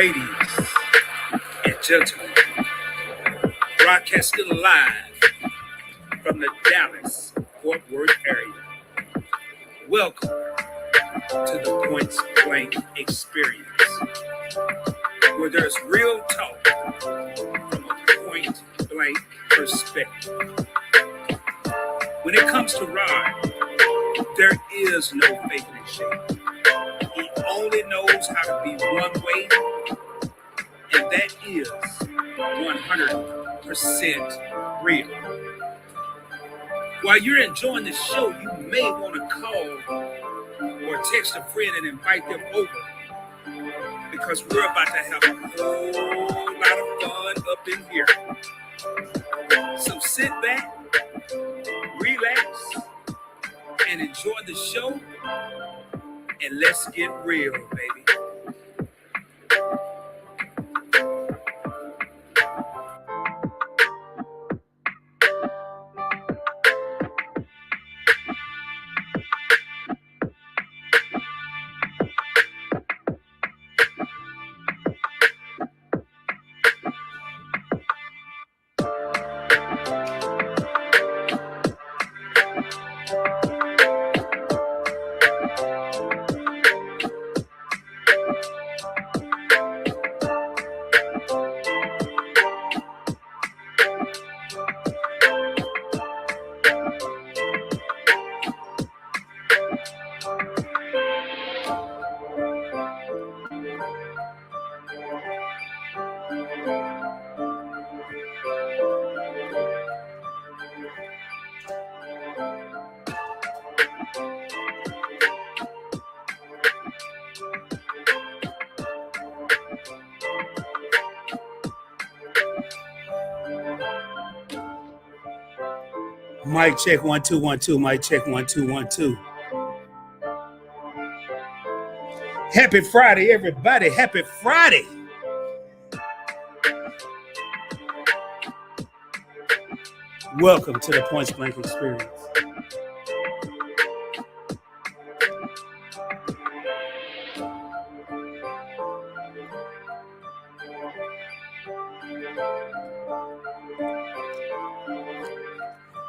Ladies and gentlemen, broadcasting live from the Dallas-Fort Worth area. Welcome to the Point Blank Experience, where there's real talk from a point blank perspective. When it comes to Rod, there is no faking and shade. He only knows how to be one way, and that is 100% real. While you're enjoying the show, you may want to call or text a friend and invite them over, because we're about to have a whole lot of fun up in here. So sit back, relax, and enjoy the show, and let's get real, baby. Mic check 1 2 1 2. Mic check 1 2 1 2. Happy Friday, everybody! Happy Friday! Welcome to the Point Blank Experience.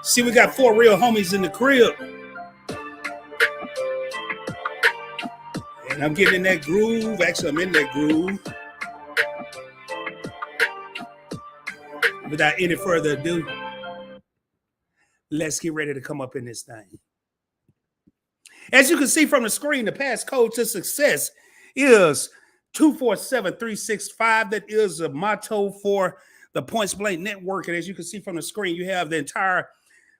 See, we got 4 real homies in the crib. And I'm getting in that groove. Actually, I'm in that groove. Without any further ado, let's get ready to come up in this thing. As you can see from the screen, the passcode to success is 247365. That is a motto for the Point Blank Network. And as you can see from the screen, you have the entire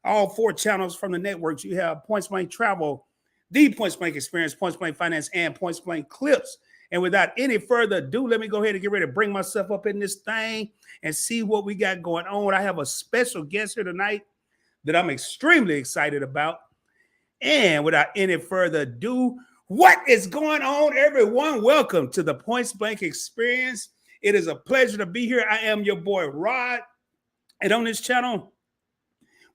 all 4 channels from the networks. You have Point Blank Travel, the Point Blank Experience, Point Blank Finance, and Point Blank Clips. And without any further ado, let me go ahead and get ready to bring myself up in this thing and see what we got going on. I have a special guest here tonight that I'm extremely excited about. And without any further ado, what is going on, everyone? Welcome to the Point Blank Experience. It is a pleasure to be here. I am your boy, Rod. And on this channel,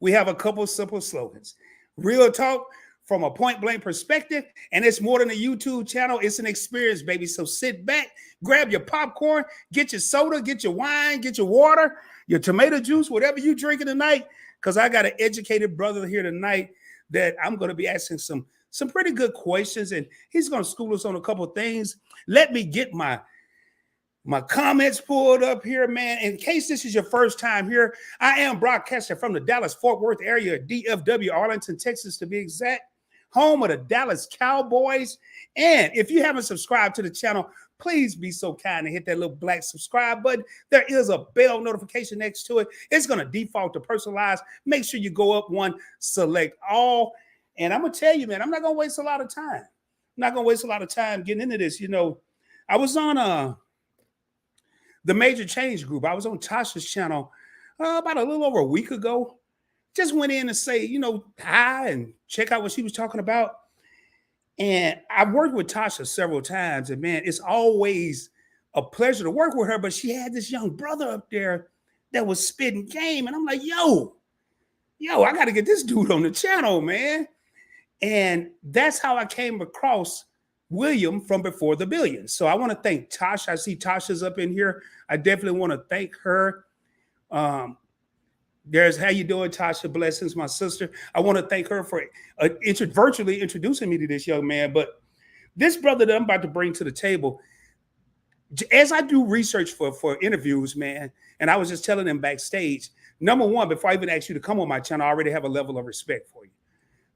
we have a couple simple slogans. Real talk from a point blank perspective, and it's more than a YouTube channel. It's an experience, baby. So sit back, grab your popcorn, get your soda, get your wine, get your water, your tomato juice, whatever you drinking tonight, because I got an educated brother here tonight that I'm going to be asking some pretty good questions, and he's going to school us on a couple of things. Let me get my comments pulled up here, man. In case this is your first time here, I am broadcasting from the Dallas-Fort Worth area, DFW, Arlington, Texas, to be exact, home of the Dallas Cowboys. And if you haven't subscribed to the channel, please be so kind and hit that little black subscribe button. There is a bell notification next to it. It's going to default to personalized. Make sure you go up one, select all. And I'm going to tell you, man, I'm not going to waste a lot of time. I'm not going to waste a lot of time getting into this. You know, I was on the Major Change Group. I was on Tasha's channel about a little over a week ago. Just went in to say, you know, hi and check out what she was talking about. And I've worked with Tasha several times, and man, it's always a pleasure to work with her. But she had this young brother up there that was spitting game. And I'm like, yo, I got to get this dude on the channel, man. And that's how I came across William from Before the Billions. So I want to thank Tasha. I see Tasha's up in here. I definitely want to thank her. There's how you doing, Tasha? Blessings, my sister. I want to thank her for virtually introducing me to this young man. But this brother that I'm about to bring to the table, as I do research for interviews, man, and I was just telling them backstage, number one, before I even ask you to come on my channel, I already have a level of respect for you.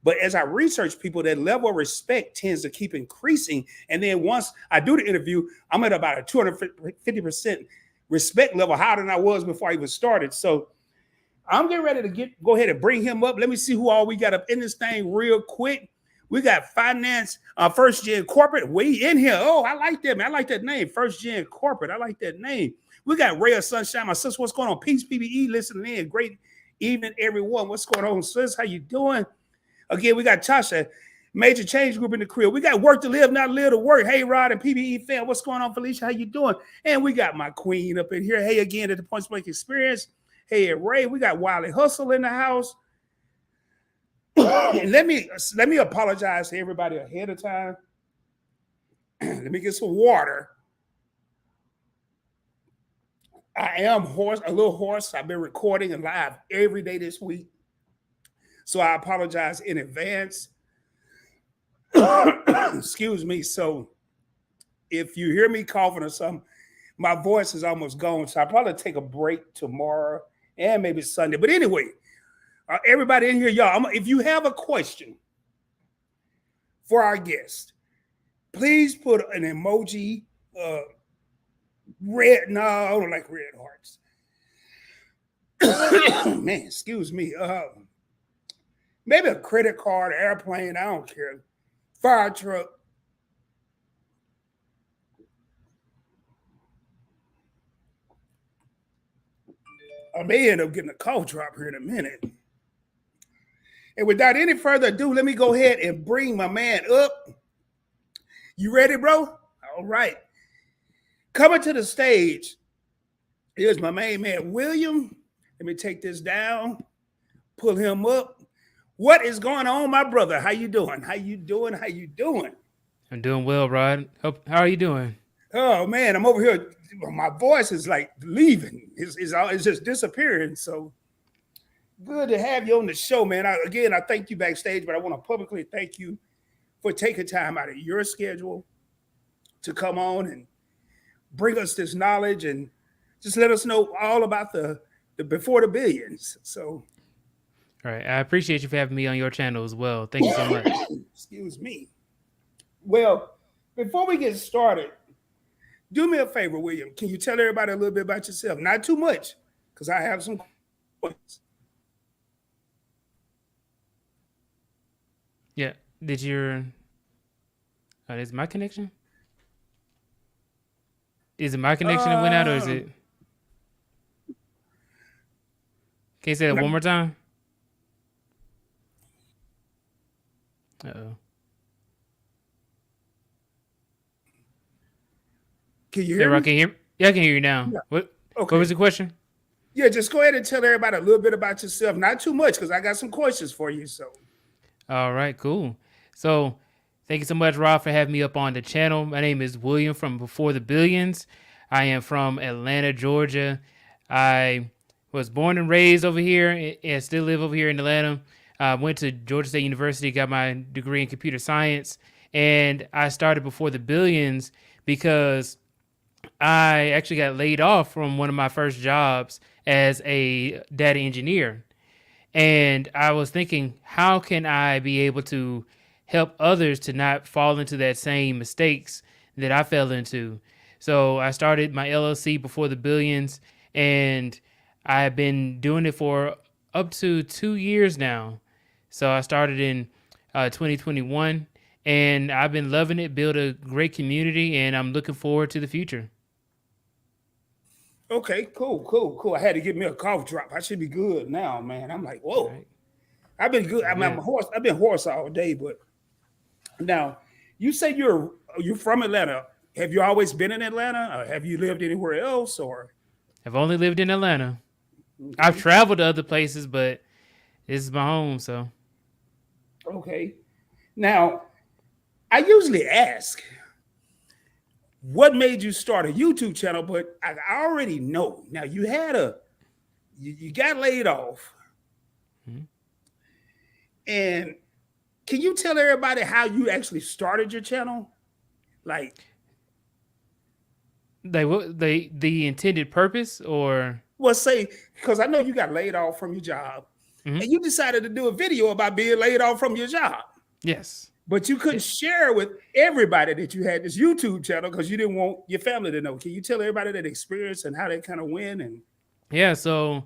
But as I research people, that level of respect tends to keep increasing. And then once I do the interview, I'm at about a 250% respect level higher than I was before I even started. So I'm getting ready to go ahead and bring him up. Let me see who all we got up in this thing real quick. We got finance, first gen corporate. We in here. Oh, I like that, man. I like that name. First gen corporate. I like that name. We got Ray of Sunshine. My sister, what's going on? Peace, PBE, listening in. Great evening, everyone. What's going on, sis? How you doing? Again, we got Tasha, Major Change Group in the crib. We got Work to Live, Not Live to Work. Hey, Rod and PBE fan, what's going on, Felicia? How you doing? And we got my queen up in here. Hey, again, at the Points Blank Experience. Hey, Ray, we got Wiley Hustle in the house. And let me apologize to everybody ahead of time. Let me get some water. I am a little hoarse. I've been recording and live every day this week. So I apologize in advance. Excuse me. So if you hear me coughing or something, my voice is almost gone. So I'll probably take a break tomorrow and maybe Sunday. But anyway, everybody in here, y'all, if you have a question for our guest, please put an emoji. Red. No, I don't like red hearts. Man, excuse me. Maybe a credit card, airplane, I don't care. Fire truck. I may end up getting a cough drop here in a minute. And without any further ado, let me go ahead and bring my man up. You ready, bro? All right. Coming to the stage, here's my main man, William. Let me take this down, pull him up. What is going on, my brother? How you doing? How you doing? How you doing? I'm doing well, Rod. How are you doing? Oh, man, I'm over here. My voice is like leaving. It's just disappearing. So good to have you on the show, man. I thank you backstage, but I want to publicly thank you for taking time out of your schedule to come on and bring us this knowledge and just let us know all about the Before the Billions. So, all right. I appreciate you for having me on your channel as well. Thank you so much. Excuse me. Well, before we get started, do me a favor, William. Can you tell everybody a little bit about yourself? Not too much, because I have some questions. Yeah. Is my connection? Is it my connection that went out, or is it? Can you say that one more time? Uh-oh. Can you hear me? Can you hear me? Yeah, I can hear you now. Yeah. What was the question? Yeah, just go ahead and tell everybody a little bit about yourself. Not too much, because I got some questions for you. So, all right, cool. So, thank you so much, Rob, for having me up on the channel. My name is William from Before the Billions. I am from Atlanta, Georgia. I was born and raised over here and still live over here in Atlanta. I went to Georgia State University, got my degree in computer science, and I started Before the Billions because I actually got laid off from one of my first jobs as a data engineer. And I was thinking, how can I be able to help others to not fall into that same mistakes that I fell into? So I started my LLC Before the Billions, and I've been doing it for up to 2 years now. So I started in 2021, and I've been loving it, built a great community, and I'm looking forward to the future. Okay, cool. I had to get me a cough drop. I should be good now, man. I'm like, whoa. Right. I've been good. I mean, I've been hoarse all day, but now you say you're from Atlanta. Have you always been in Atlanta, or have you lived anywhere else? Or I've only lived in Atlanta. Okay. I've traveled to other places, but this is my home. So okay. Now, I usually ask, what made you start a YouTube channel? But I already know. Now you got laid off, Mhm. and can you tell everybody how you actually started your channel? Like, The intended purpose, or well, say, because I know you got laid off from your job, Mhm. and you decided to do a video about being laid off from your job, Yes. but you couldn't share with everybody that you had this YouTube channel because you didn't want your family to know. Can you tell everybody that experience and how they kind of went? And Yeah. So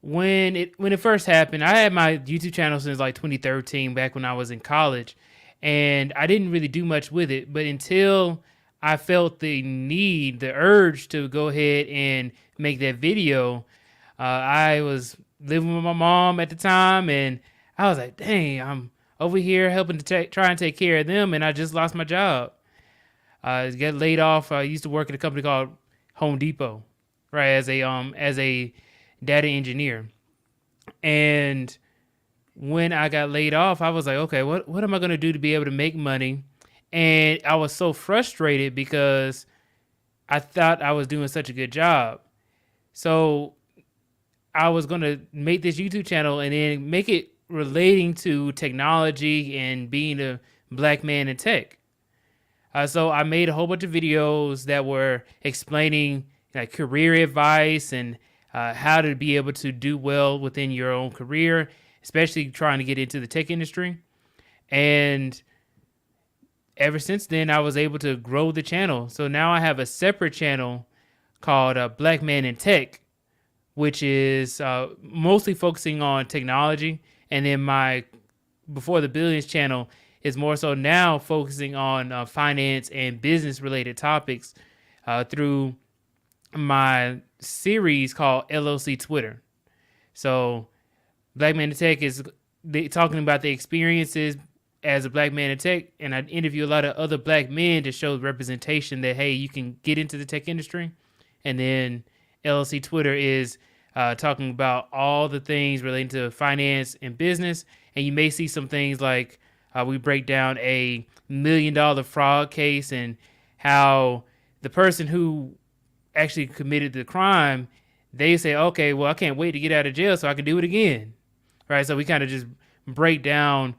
when it first happened, I had my YouTube channel since like 2013, back when I was in college, and I didn't really do much with it. But until I felt the need, the urge to go ahead and make that video, I was living with my mom at the time, and I was like, "Dang, I'm over here helping to try and take care of them, and I just lost my job. I got laid off. I used to work at a company called Home Depot, right, as a data engineer. And when I got laid off, I was like, okay, what am I gonna do to be able to make money? And I was so frustrated because I thought I was doing such a good job. So I was gonna make this YouTube channel and then make it relating to technology and being a black man in tech. So I made a whole bunch of videos that were explaining like career advice and how to be able to do well within your own career, especially trying to get into the tech industry. And ever since then, I was able to grow the channel. So now I have a separate channel called Black Man in Tech, which is mostly focusing on technology. And then my Before the Billions channel is more so now focusing on finance and business related topics through my series called LLC Twitter. So Black Man in Tech is talking about the experiences as a black man in tech, and I interview a lot of other black men to show representation that, hey, you can get into the tech industry. And then LLC Twitter is talking about all the things relating to finance and business. And you may see some things like we break down $1 million fraud case and how the person who actually committed the crime, they say, okay, well, I can't wait to get out of jail so I can do it again. Right. So we kind of just break down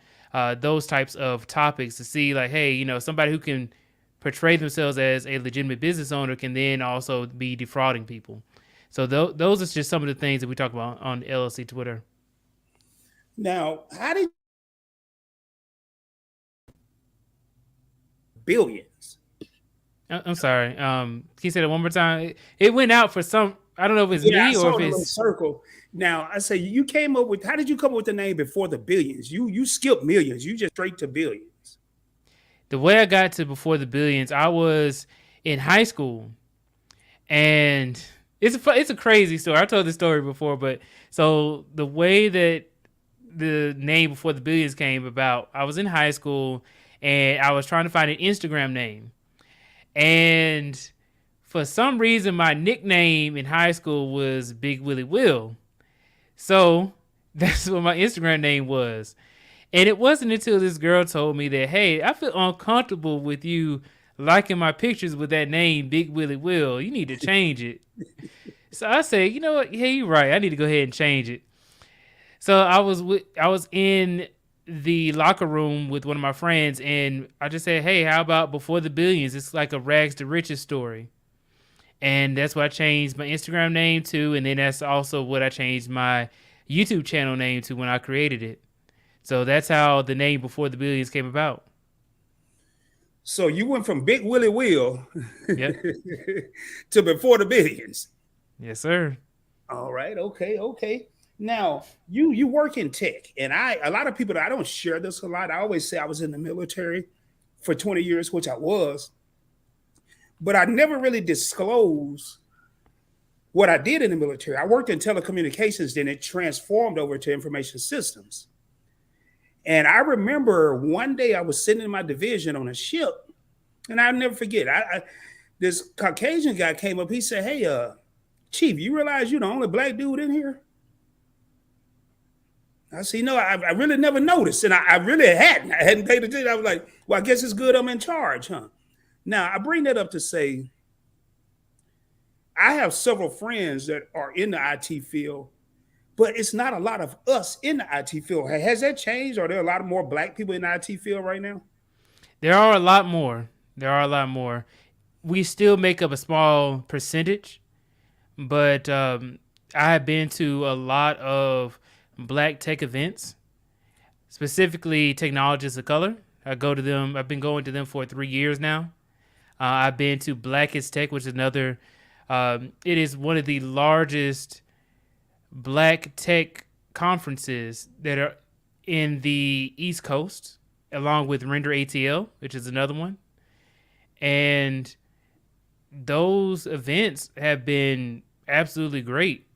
those types of topics to see like, hey, somebody who can portray themselves as a legitimate business owner can then also be defrauding people. So those are just some of the things that we talk about on LLC Twitter. now, how did billions? I'm sorry. Can you say that one more time? It went out for some. I don't know if it's Yeah, I me or saw if the little it's circle. Now I say you came up with. How did you come up with the name before the billions? You skipped millions. You just straight to billions. the way I got to Before the Billions. I was in high school, and it's a crazy story. I told this story before, but so the way that the name Before the Billions came about, I was in high school and I was trying to find an Instagram name, and for some reason my nickname in high school was Big Willie Will. So that's what my Instagram name was. And it wasn't until this girl told me that, hey, I feel uncomfortable with you liking my pictures with that name, Big Willie Will. You need to change it. So I say, you know what? Hey, you're right. I need to go ahead and change it. So I was in the locker room with one of my friends, and I just said, hey, how about Before the Billions? It's like a rags to riches story. And that's what I changed my Instagram name to. And then that's also what I changed my YouTube channel name to when I created it. So that's how the name Before the Billions came about. So you went from Big Willie Will Yep. to before the billions. Yes, sir. All right. Okay. Okay. Now you work in tech, and a lot of people, I don't share this a lot. I always say I was in the military for 20 years, which I was, but I never really disclosed what I did in the military. I worked in telecommunications, then it transformed over to information systems. And I remember one day I was sitting in my division on a ship, and I'll never forget. This Caucasian guy came up. He said, "Hey, Chief, you realize you're the only black dude in here?" I see. No, I really never noticed, and I really hadn't. I hadn't paid attention. I was like, well, I guess it's good I'm in charge, huh? Now I bring that up to say I have several friends that are in the IT field, but it's not a lot of us in the IT field. Has that changed? Are there a lot of more black people in the IT field right now? There are a lot more. There are a lot more. We still make up a small percentage, but I have been to a lot of black tech events, specifically Technologists of Color. I go to them. I've been going to them for 3 years now. I've been to Blackest Tech, which is another. It is one of the largest black tech conferences that are in the East Coast, along with Render ATL, which is another one. And those events have been absolutely great.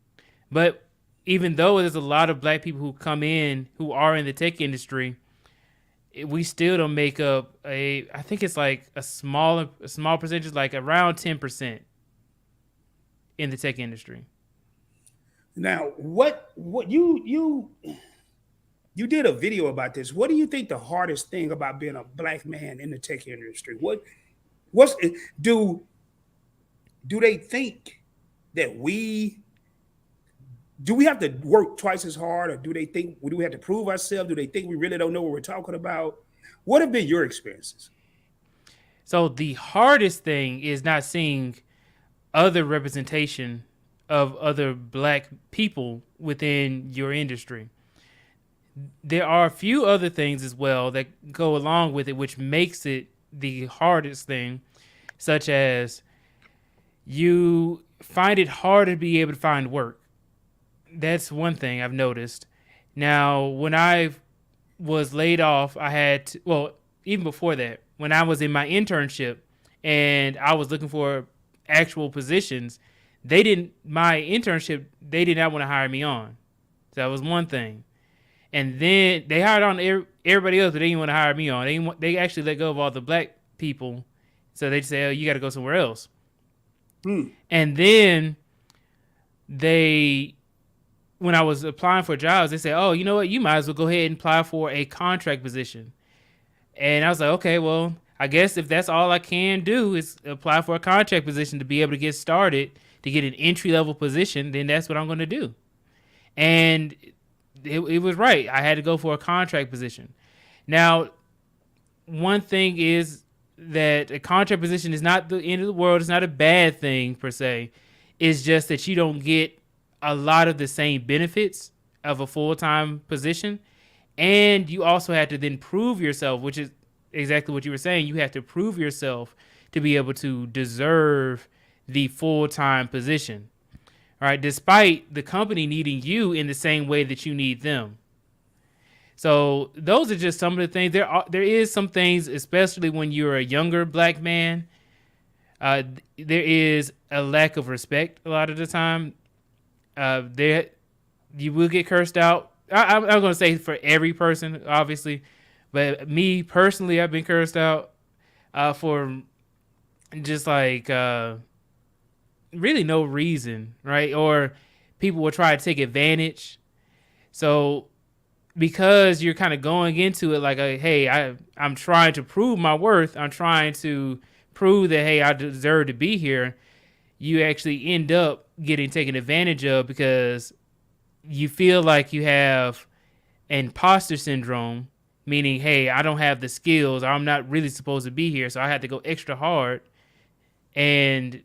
But even though there's a lot of black people who come in who are in the tech industry, we still don't make up I think it's like a small percentage, like around 10% in the tech industry. Now, what you did a video about this. What do you think the hardest thing about being a black man in the tech industry? What's do they think that we have to work twice as hard, or do we have to prove ourselves? Do they think we really don't know what we're talking about? What have been your experiences? So the hardest thing is not seeing other representation of other black people within your industry. There are a few other things as well that go along with it, which makes it the hardest thing, such as you find it hard to be able to find work. That's one thing I've noticed. Now, when I was laid off, even before that, when I was in my internship and I was looking for actual positions, they did not want to hire me on. So that was one thing. And then they hired on everybody else, but they didn't want to hire me on. They actually let go of all the black people. So they say, oh, you got to go somewhere else. And then when I was applying for jobs, they said, oh, you know what? You might as well go ahead and apply for a contract position. And I was like, okay, well, I guess if that's all I can do is apply for a contract position to be able to get started, to get an entry-level position, then that's what I'm going to do. And it was right. I had to go for a contract position. Now, one thing is that a contract position is not the end of the world. It's not a bad thing per se. It's just that you don't get a lot of the same benefits of a full-time position. And you also have to then prove yourself, which is exactly what you were saying. You have to prove yourself to be able to deserve the full-time position. All right, despite the company needing you in the same way that you need them. So those are just some of the things. There is some things, especially when you're a younger black man, there is a lack of respect a lot of the time. You will get cursed out. I'm going to say for every person, obviously, but me personally, I've been cursed out for just like really no reason, right? Or people will try to take advantage. So because you're kind of going into it like, hey, I'm trying to prove my worth. I'm trying to prove that, hey, I deserve to be here. You actually end up getting taken advantage of because you feel like you have imposter syndrome, meaning, hey, I don't have the skills, or I'm not really supposed to be here, so I have to go extra hard. And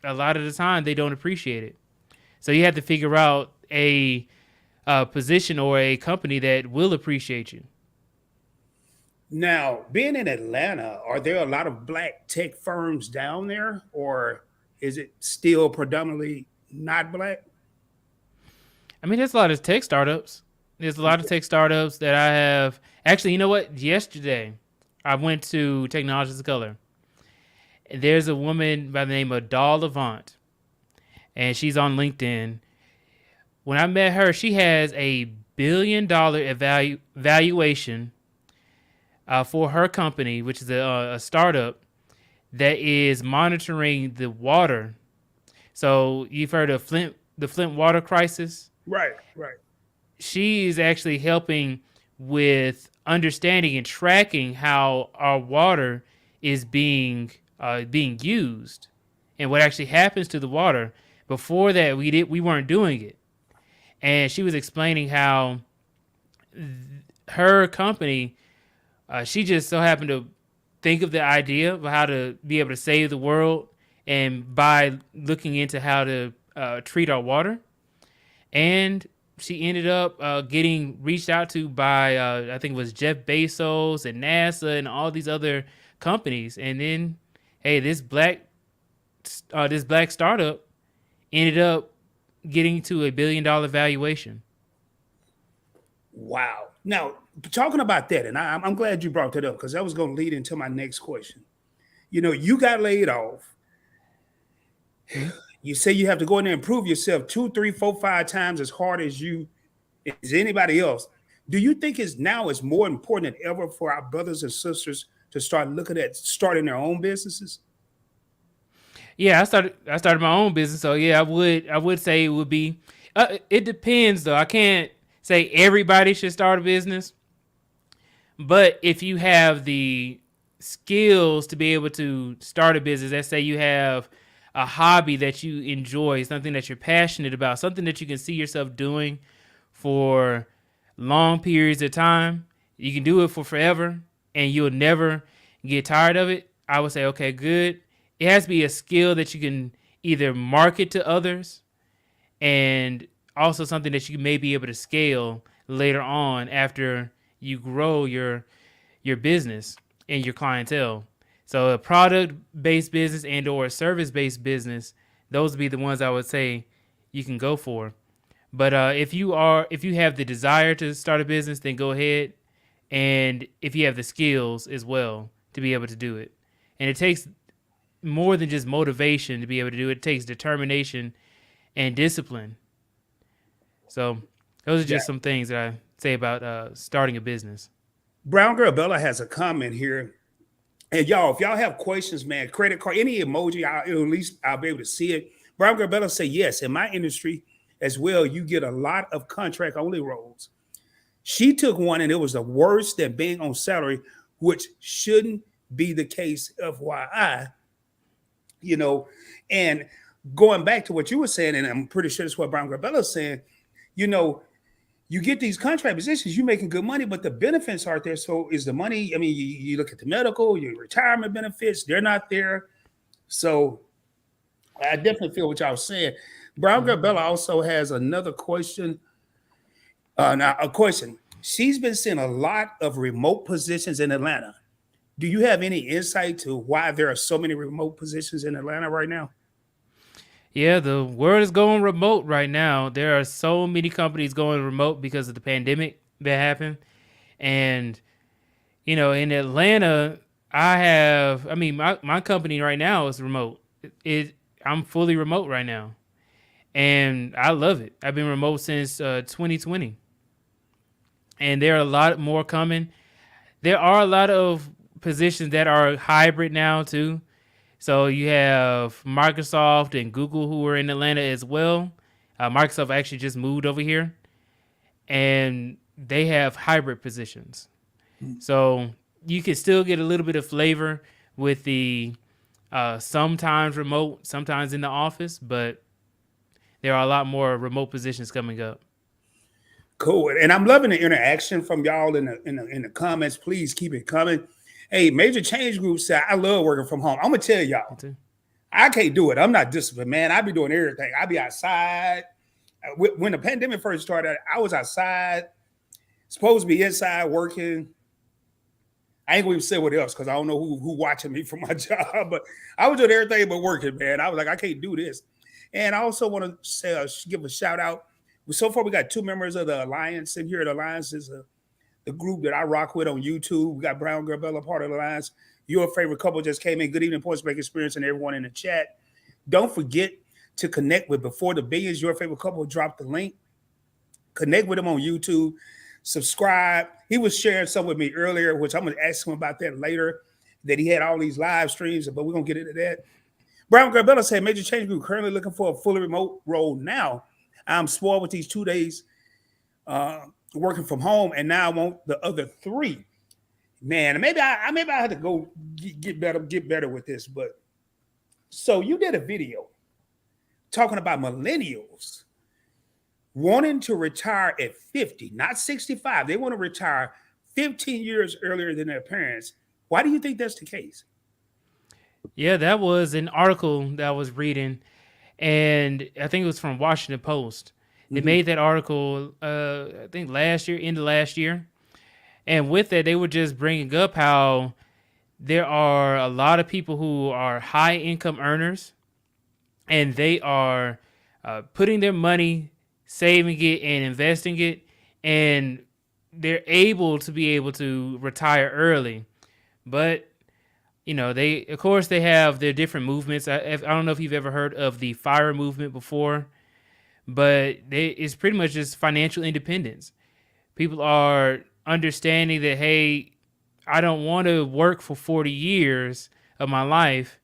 a lot of the time, they don't appreciate it. So you have to figure out a position or a company that will appreciate you. Now, being in Atlanta, are there a lot of black tech firms down there, or is it still predominantly not black? I mean, there's a lot of tech startups. There's a lot of tech startups that I have. Actually, you know what? Yesterday, I went to Technologists of Color. There's a woman by the name of 𝗖𝗓𝗓𝗓, and she's on LinkedIn. When I met her, she has a $1 billion valuation for her company, which is a startup that is monitoring the water. So you've heard of the Flint water crisis? Right. she is actually helping with understanding and tracking how our water is being used and what actually happens to the water. Before that, we weren't doing it, and she was explaining how her company, she just so happened to think of the idea of how to be able to save the world, and by looking into how to treat our water, and she ended up getting reached out to by I think it was Jeff Bezos and NASA and all these other companies, and then hey, this black startup ended up getting to $1 billion valuation. Wow. Now, talking about that, and I'm glad you brought that up because that was going to lead into my next question. You got laid off. Hmm? You say you have to go in there and prove yourself 2, 3, 4, 5 times as hard as anybody else. Do you think it's more important than ever for our brothers and sisters to start looking at starting their own businesses? Yeah, I started my own business, so yeah, I would say it would be. It depends though. I can't say everybody should start a business, but if you have the skills to be able to start a business, let's say you have a hobby that you enjoy, something that you're passionate about, something that you can see yourself doing for long periods of time, you can do it for forever and you'll never get tired of it. I would say, okay, good. It has to be a skill that you can either market to others and also something that you may be able to scale later on after you grow your business and your clientele. So a product based business and or a service based business, those would be the ones I would say you can go for. But if you have the desire to start a business, then go ahead. And if you have the skills as well to be able to do it, and it takes more than just motivation to be able to do it. It takes determination and discipline. So those are Yeah. just some things that I say about starting a business. Brown Girl Bella has a comment here. And y'all, if y'all have questions, man, credit card, any emoji, at least I'll be able to see it. Brown Girl Bella say, yes, in my industry as well, you get a lot of contract only roles. She took one and it was the worst than being on salary, which shouldn't be the case, FYI. you know, and going back to what you were saying, and I'm pretty sure that's what Brown Garbella is saying, you know, you get these contract positions, you're making good money, but the benefits aren't there. So is the money, I mean, you look at the medical, your retirement benefits, they're not there. So I definitely feel what y'all was saying. Brown Garbella also has another question. Now, a question. She's been seeing a lot of remote positions in Atlanta. Do you have any insight to why there are so many remote positions in Atlanta right now? Yeah, the world is going remote right now. There are so many companies going remote because of the pandemic that happened. And, in Atlanta, my company right now is remote. I'm fully remote right now. And I love it. I've been remote since 2020. And there are a lot more coming. There are a lot of positions that are hybrid now too. So you have Microsoft and Google who are in Atlanta as well. Microsoft actually just moved over here, and they have hybrid positions. So you can still get a little bit of flavor with the sometimes remote, sometimes in the office, but there are a lot more remote positions coming up. Cool. And I'm loving the interaction from y'all in the comments. Please keep it coming. Hey, Major Change Group said, I love working from home. I'm gonna tell y'all, I can't do it. I'm not disciplined, man. I be doing everything. I be outside. When the pandemic first started, I was outside, supposed to be inside working. I ain't gonna even say what else because I don't know who watching me for my job, but I was doing everything but working, man. I was like, I can't do this. And I also want to say, give a shout out. So far, we got 2 members of the Alliance in here. The Alliance is the group that I rock with on YouTube. We got Brown Girl Bella, part of the Alliance. Your favorite couple just came in. Good evening, Points Break Experience, and everyone in the chat. Don't forget to connect with Before the Billions. Your favorite couple, drop the link. Connect with them on YouTube. Subscribe. He was sharing some with me earlier, which I'm going to ask him about that later, that he had all these live streams, but we're going to get into that. Brown Garbella said, Major Change Group currently looking for a fully remote role now. I'm spoiled with these 2 days working from home, and now I want the other three. Man, maybe I had to go get better with this. But so you did a video talking about millennials wanting to retire at 50, not 65. They want to retire 15 years earlier than their parents. Why do you think that's the case? Yeah, that was an article that I was reading, and I think it was from Washington Post. They Mhm. made that article, I think last year, end of last year. And with that, they were just bringing up how there are a lot of people who are high income earners, and they are putting their money, saving it, and investing it, and they're able to be able to retire early. But they of course they have their different movements. I don't know if you've ever heard of the FIRE movement before, but it's pretty much just financial independence. People are understanding that, hey, I don't want to work for 40 years of my life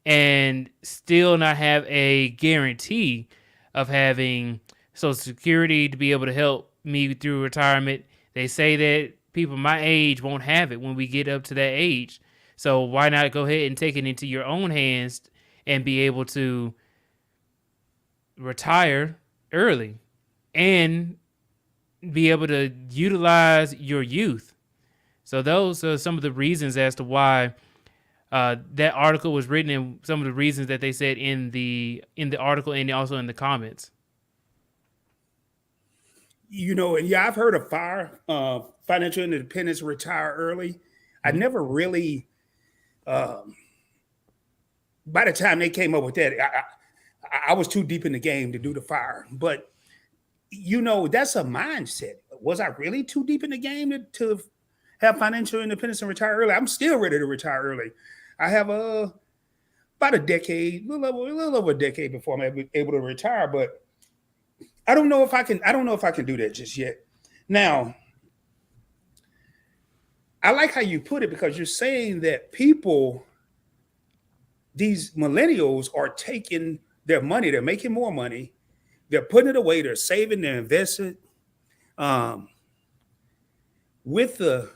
and still not have a guarantee of having Social Security to be able to help me through retirement. They say that people my age won't have it when we get up to that age. So why not go ahead and take it into your own hands and be able to retire early and be able to utilize your youth. So those are some of the reasons as to why that article was written, and some of the reasons that they said in the article and also in the comments. And yeah, I've heard of FIRE, financial independence, retire early. I Mhm. never really, um, by the time they came up with that, I was too deep in the game to do the FIRE. But that's a mindset. Was I really too deep in the game to have financial independence and retire early? I'm still ready to retire early. I have about a decade, a little over a decade before I'm able to retire. But I don't know if I can. I don't know if I can do that just yet. Now, I like how you put it because you're saying that these millennials, are taking their money. They're making more money. They're putting it away. They're saving. They're investing. Um, with the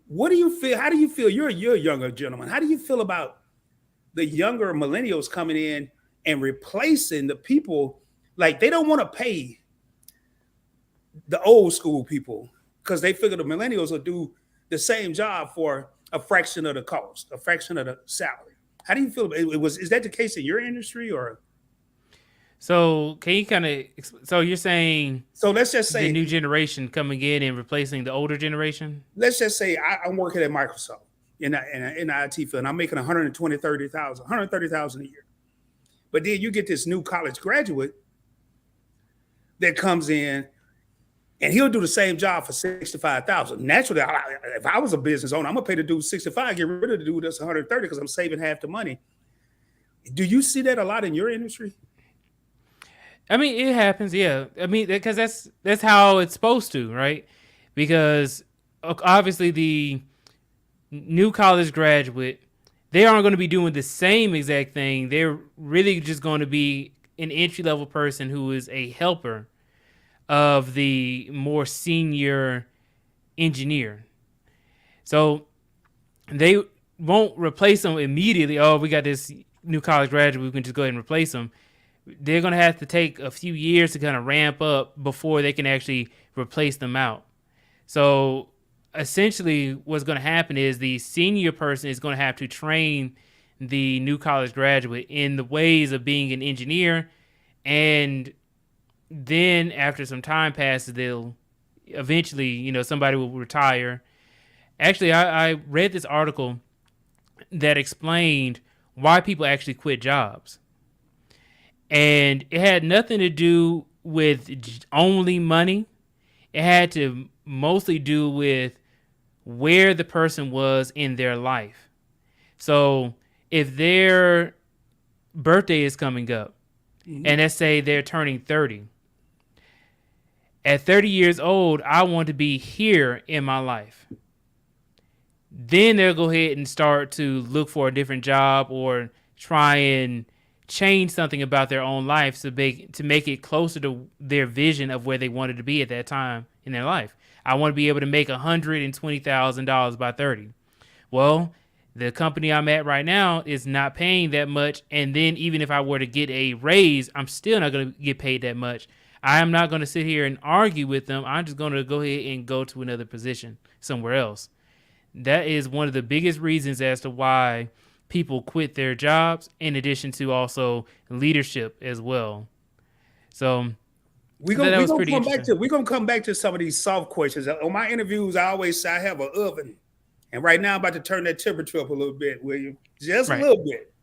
What do you feel? How do you feel? You're a younger gentleman. How do you feel about the younger millennials coming in and replacing the people? Like they don't want to pay the old school people because they figure the millennials will do the same job for a fraction of the cost, a fraction of the salary. How do you feel? Is that the case in your industry or? So can you kind of, so you're saying So let's just the say, new generation coming in and replacing the older generation? I'm working at Microsoft in the IT field. And I'm making 130,000 a year. But then you get this new college graduate that comes in and he'll do the same job for 65,000. Naturally, if I was a business owner, I'm gonna pay the dude 65, get rid of the dude that's 130 because I'm saving half the money. Do you see that a lot in your industry? I mean, it happens, yeah. I mean, because that's how it's supposed to, right? Because obviously the new college graduate, they aren't going to be doing the same exact thing. They're really just going to be an entry level person who is a helper of the more senior engineer. So they won't replace them immediately. Oh, we got this new college graduate, we can just go ahead and replace them. They're going to have to take a few years to kind of ramp up before they can actually replace them out. So essentially what's going to happen is the senior person is going to have to train the new college graduate in the ways of being an engineer, and then after some time passes, they'll eventually, somebody will retire. Actually, I read this article that explained why people actually quit jobs, and it had nothing to do with only money. It had to mostly do with where the person was in their life. So if their birthday is coming up, Mhm. and let's say they're turning 30, at 30 years old, I want to be here in my life. Then they'll go ahead and start to look for a different job or try and change something about their own life to make it closer to their vision of where they wanted to be at that time in their life. I want to be able to make $120,000 by 30. Well, the company I'm at right now is not paying that much. And then even if I were to get a raise, I'm still not going to get paid that much. I am not going to sit here and argue with them. I'm just going to go ahead and go to another position somewhere else. That is one of the biggest reasons as to why people quit their jobs, in addition to also leadership as well. So we're gonna come back to some of these soft questions. On my interviews, I always say I have an oven. And right now, I'm about to turn that temperature up a little bit, William. Just a little bit.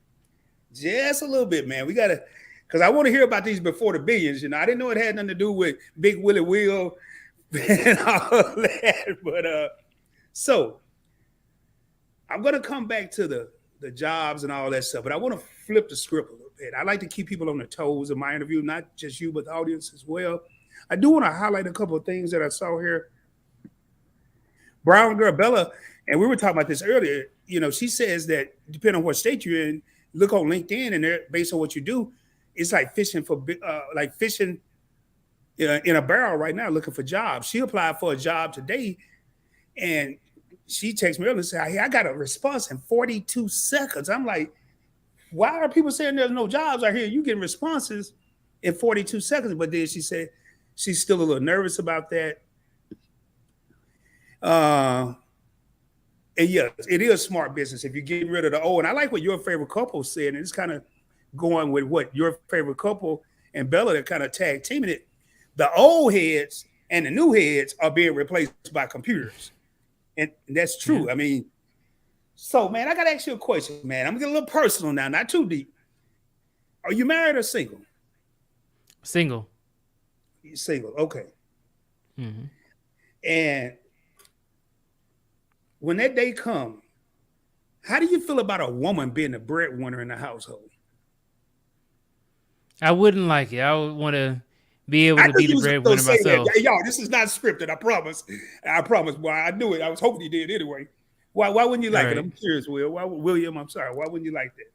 Just a little bit, man. We got to, because I want to hear about these before the billions. I didn't know it had nothing to do with Big Willie Will and all that. But so I'm going to come back to the jobs and all that stuff. But I want to flip the script a little bit. I like to keep people on their toes in my interview, not just you, but the audience as well. I do want to highlight a couple of things that I saw here. Brown girl Bella, and we were talking about this earlier, she says that depending on what state you're in, look on LinkedIn and they're based on what you do, it's like fishing in a barrel right now, looking for jobs. She applied for a job today and she texts me earlier and said, hey, I got a response in 42 seconds. I'm like, why are people saying there's no jobs out here? You getting responses in 42 seconds. But then she said she's still a little nervous about that. And yes, it is smart business if you get rid of the old. And I like what your favorite couple said, and it's kind of going with what your favorite couple and Bella are kind of tag teaming it. The old heads and the new heads are being replaced by computers. And that's true. Yeah. I mean, so man, I got to ask you a question, man. I'm getting a little personal now, not too deep. Are you married or single? Single. You're single. Okay. Mm-hmm. And when that day comes, how do you feel about a woman being the breadwinner in the household? I wouldn't like it. I would want to be able to be the breadwinner myself. Hey, y'all, this is not scripted. I promise. I promise. Well, I knew it. I was hoping you did anyway. Why wouldn't you like it? I'm curious, William. I'm sorry. Why wouldn't you like that?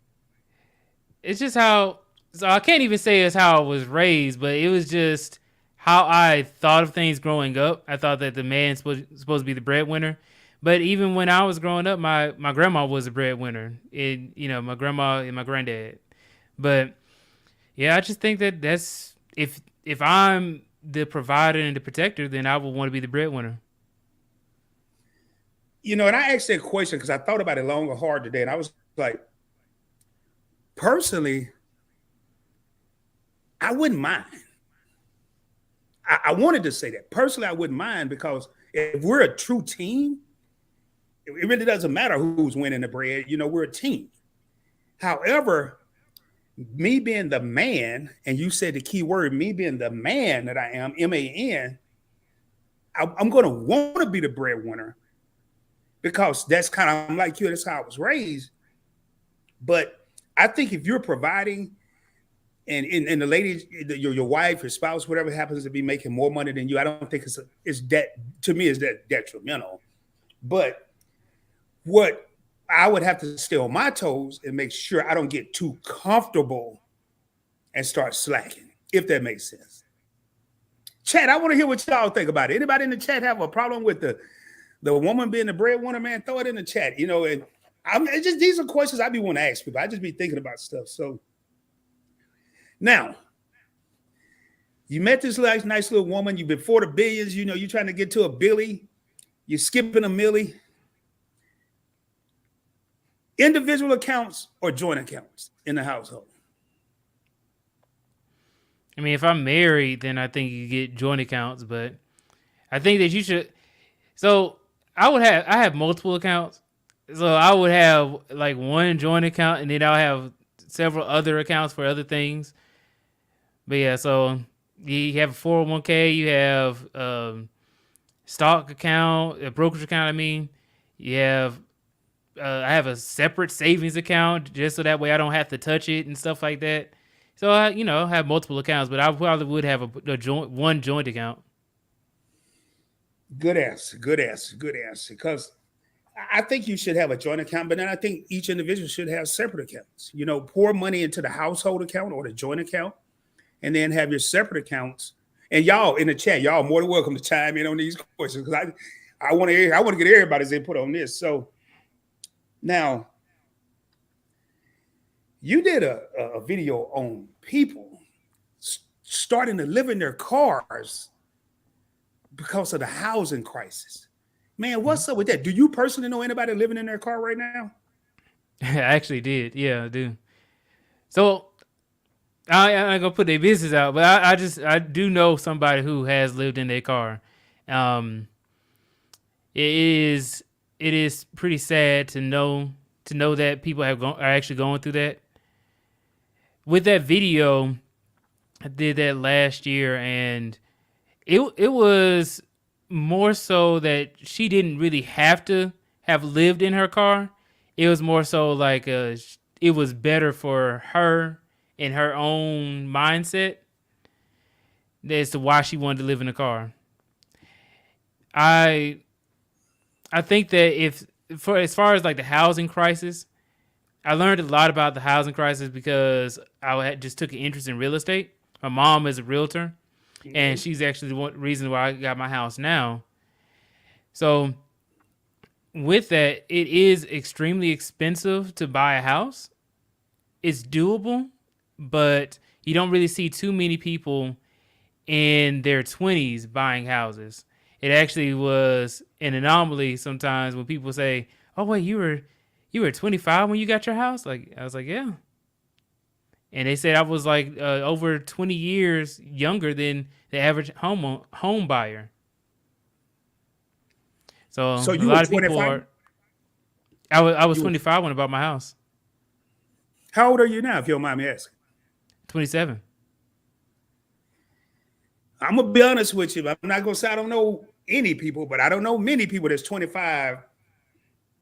It's just how. So I can't even say it's how I was raised, but it was just how I thought of things growing up. I thought that the man's supposed to be the breadwinner. But even when I was growing up, my grandma was a breadwinner. My grandma and my granddad. But yeah, I just think that that's if I'm the provider and the protector, then I would want to be the breadwinner. And I asked that question because I thought about it long and hard today, and I was like, personally, I wouldn't mind. I wanted to say that. Personally, I wouldn't mind because if we're a true team, it really doesn't matter who's winning the bread. We're a team. However, me being the man, and you said the key word, me being the man that I am, M-A-N, I'm going to want to be the breadwinner because that's kind of, I'm like you, that's how I was raised. But I think if you're providing and the lady, your wife, your spouse, whatever happens to be making more money than you, I don't think it's that, to me, is that detrimental. But what I would have to stay on my toes and make sure I don't get too comfortable and start slacking, if that makes sense. Chat, I want to hear what y'all think about it. Anybody in the chat have a problem with the woman being the breadwinner, man? Throw it in the chat. And these are questions I be wanting to ask people. I just be thinking about stuff. So now, you met this nice little woman. You've been for the billions. You're trying to get to a Billy. You're skipping a millie. Individual accounts or joint accounts in the household? I mean, if I'm married, then I think you get joint accounts, but I think that you should. So I have multiple accounts. So I would have like one joint account and then I'll have several other accounts for other things. But yeah, so you have a 401k, you have stock account, a brokerage account. I mean, you have. I have a separate savings account just so that way I don't have to touch it and stuff like that. So I have multiple accounts, but I probably would have one joint account. Good answer. Because I think you should have a joint account, but then I think each individual should have separate accounts. Pour money into the household account or the joint account, and then have your separate accounts. And y'all in the chat, y'all more than welcome to chime in on these questions because I want to get everybody's input on this. So now you did a video on people starting to live in their cars because of the housing crisis. Man, what's up with that? Do you personally know anybody living in their car right now? I actually did. Yeah, I do. So I'm not gonna put their business out, but I do know somebody who has lived in their car. It is pretty sad to know that people are actually going through that. With that video, I did that last year, and it was more so that she didn't really have to have lived in her car. It was more so like it was better for her in her own mindset as to why she wanted to live in a car. I think that as far as like the housing crisis, I learned a lot about the housing crisis because I just took an interest in real estate. My mom is a realtor, and she's actually the one reason why I got my house now. So with that, it is extremely expensive to buy a house. It's doable, but you don't really see too many people in their 20s buying houses. It actually was an anomaly sometimes when people say, "Oh wait, you were 25 when you got your house?" Like I was like, "Yeah." And they said I was like over 20 years younger than the average home buyer. So a you lot were of people 25? I was 25 when I bought my house. How old are you now, if you don't mind me asking? 27. I'm gonna be honest with you. I'm not gonna say I don't know any people, but I don't know many people that's 25,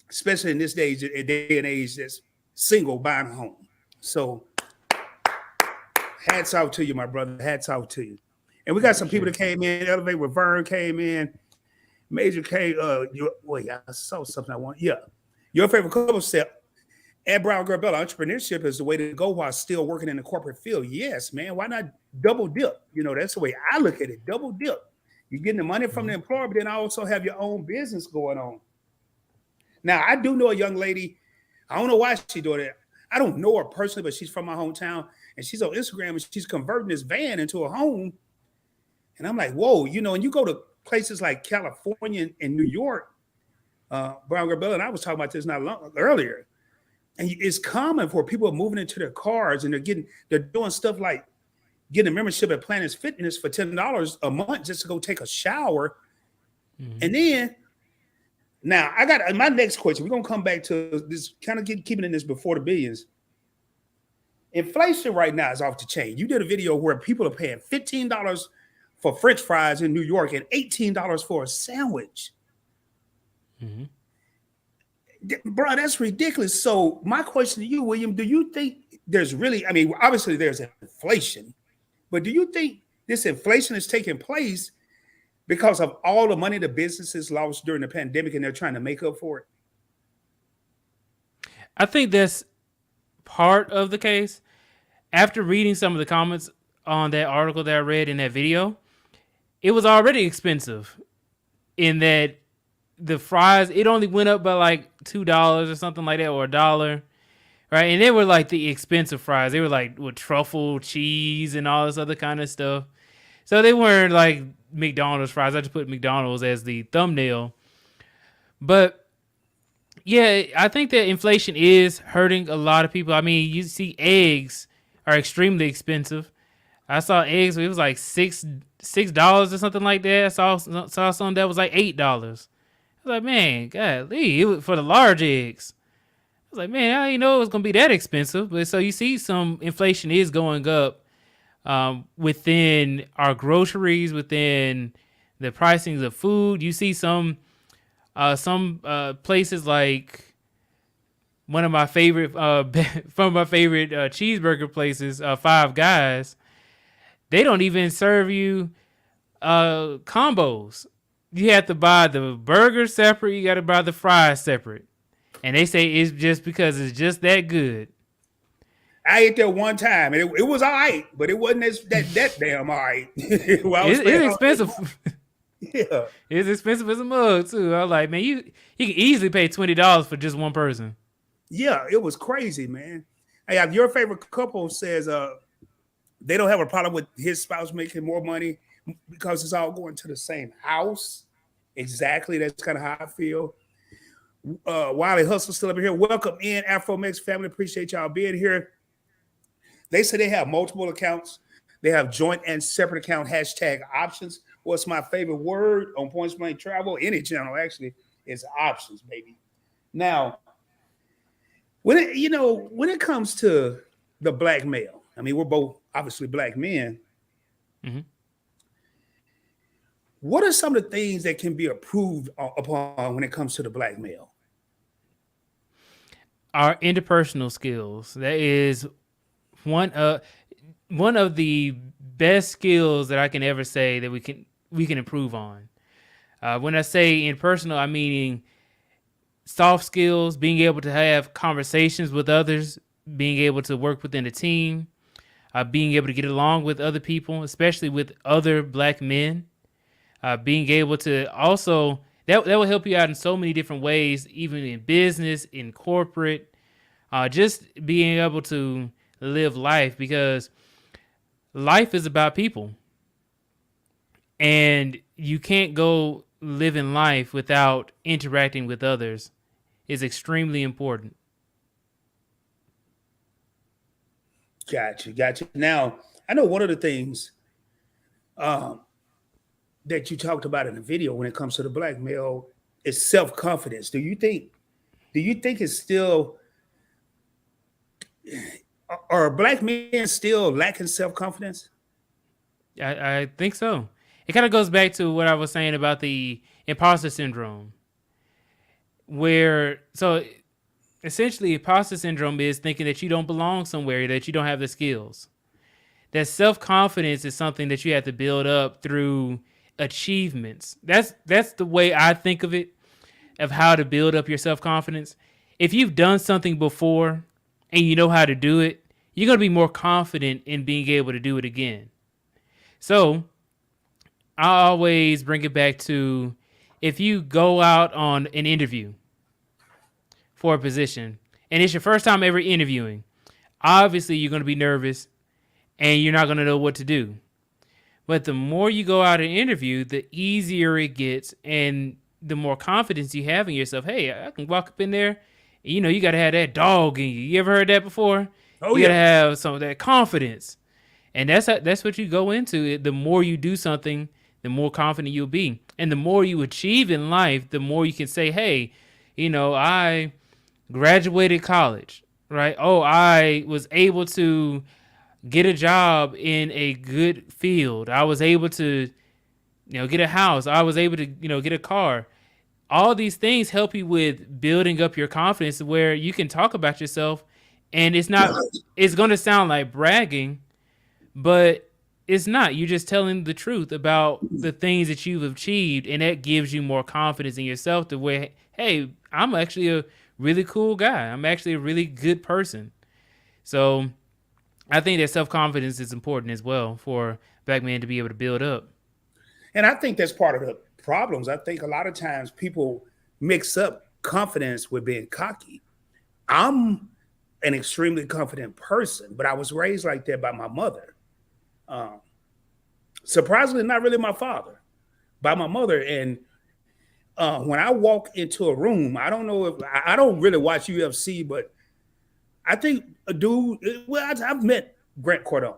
especially in this day and age, that's single buying a home. So hats out to you, my brother. Hats out to you. And we got some people that came in. Elevate with Vern came in. Major K. Wait, I saw something I want. Yeah, your favorite couple said, "At Brown Girl Bella, entrepreneurship is the way to go while still working in the corporate field." Yes, man. Why not double dip? That's the way I look at it. Double dip. You're getting the money from the employer, but then also have your own business going on. Now, I do know a young lady. I don't know why she's doing it. I don't know her personally, but she's from my hometown, and she's on Instagram, and she's converting this van into a home. And I'm like, whoa, and you go to places like California and New York, Brown Girl Bella, and I was talking about this not long earlier. And it's common for people moving into their cars and they're doing stuff like getting a membership at Planet Fitness for $10 a month just to go take a shower. Mm-hmm. And then now I got my next question. We're gonna come back to this, kind of keeping in this before the billions. Inflation right now is off the chain. You did a video where people are paying $15 for French fries in New York and $18 for a sandwich. Mm-hmm. Bro, that's ridiculous. So my question to you, William, do you think there's really, obviously there's inflation, but do you think this inflation is taking place because of all the money the businesses lost during the pandemic and they're trying to make up for it? I think that's part of the case. After reading some of the comments on that article that I read in that video, it was already expensive in that the fries, it only went up by like $2 or something like that, or $1, right? And they were like the expensive fries. They were like with truffle cheese and all this other kind of stuff. So they weren't like McDonald's fries. I just put McDonald's as the thumbnail. But yeah, I think that inflation is hurting a lot of people. You see eggs are extremely expensive. I saw eggs, it was like $6 or something like that. I saw some that was like $8. I was like, man, golly, it was for the large eggs. I was like, man, I didn't know it was gonna be that expensive. But so you see, some inflation is going up within our groceries, within the pricings of food. You see some places like one of my favorite cheeseburger places, Five Guys. They don't even serve you combos. you have to buy the burger separate. You got to buy the fries separate, and they say it's just because it's just that good. I ate there one time, and it was all right, but it wasn't that damn all right. While I was It's paying all that expensive. money. Yeah, It's expensive as a mug too. I was like, man, you can easily pay $20 for just one person. yeah, it was crazy, man. Hey, if your favorite couple says they don't have a problem with his spouse making more money because it's all going to the same house. Exactly, that's kind of how I feel. Wiley Hustle still up here. Welcome in, AfroMex family. Appreciate y'all being here. They say they have multiple accounts. They have joint and separate account hashtag options. What's my favorite word on Points Blank Travel? Any channel actually is options, baby. Now, when it comes to the black male, I mean, we're both obviously black men. Mm-hmm. What are some of the things that can be approved upon when it comes to the black male? Our interpersonal skills. That is one of the best skills that I can ever say that we can improve on. When I say interpersonal, I mean soft skills, being able to have conversations with others, being able to work within a team, being able to get along with other people, especially with other black men, being able to also that will help you out in so many different ways, even in business, in corporate, just being able to live life, because life is about people, and you can't go living life without interacting with others. Is extremely important. Gotcha. Now, I know one of the things um, that you talked about in the video when it comes to the black male is self-confidence. Do you think it's still, are black men still lacking self-confidence? I think so. It kind of goes back to what I was saying about the imposter syndrome, where so essentially imposter syndrome is thinking that you don't belong somewhere, that you don't have the skills. That self-confidence is something that you have to build up through achievements. That's the way I think of it, of how to build up your self-confidence. If you've done something before and you know how to do it, you're going to be more confident in being able to do it again. So I always bring it back to, if you go out on an interview for a position and it's your first time ever interviewing, obviously you're going to be nervous and you're not going to know what to do. But the more you go out and interview, the easier it gets, and the more confidence you have in yourself. Hey, I can walk up in there. You got to have that dog in you. You ever heard that before? Oh, You got to yeah. have some of that confidence. And that's what you go into. The more you do something, the more confident you'll be. And the more you achieve in life, the more you can say, hey, I graduated college, right? Oh, I was able to get a job in a good field. I was able to, get a house. I was able to, get a car. All these things help you with building up your confidence, where you can talk about yourself, and it's going to sound like bragging, but it's not. You're just telling the truth about the things that you've achieved, and that gives you more confidence in yourself, to where, hey, I'm actually a really cool guy. I'm actually a really good person. So I think that self-confidence is important as well for black men to be able to build up. And I think that's part of the problems. I think a lot of times people mix up confidence with being cocky. I'm an extremely confident person, but I was raised like that by my mother. Um, Surprisingly, not really my father, by my mother. And when I walk into a room, I don't know if I don't really watch UFC, but I think a dude. Well, I've met Grant Cardone.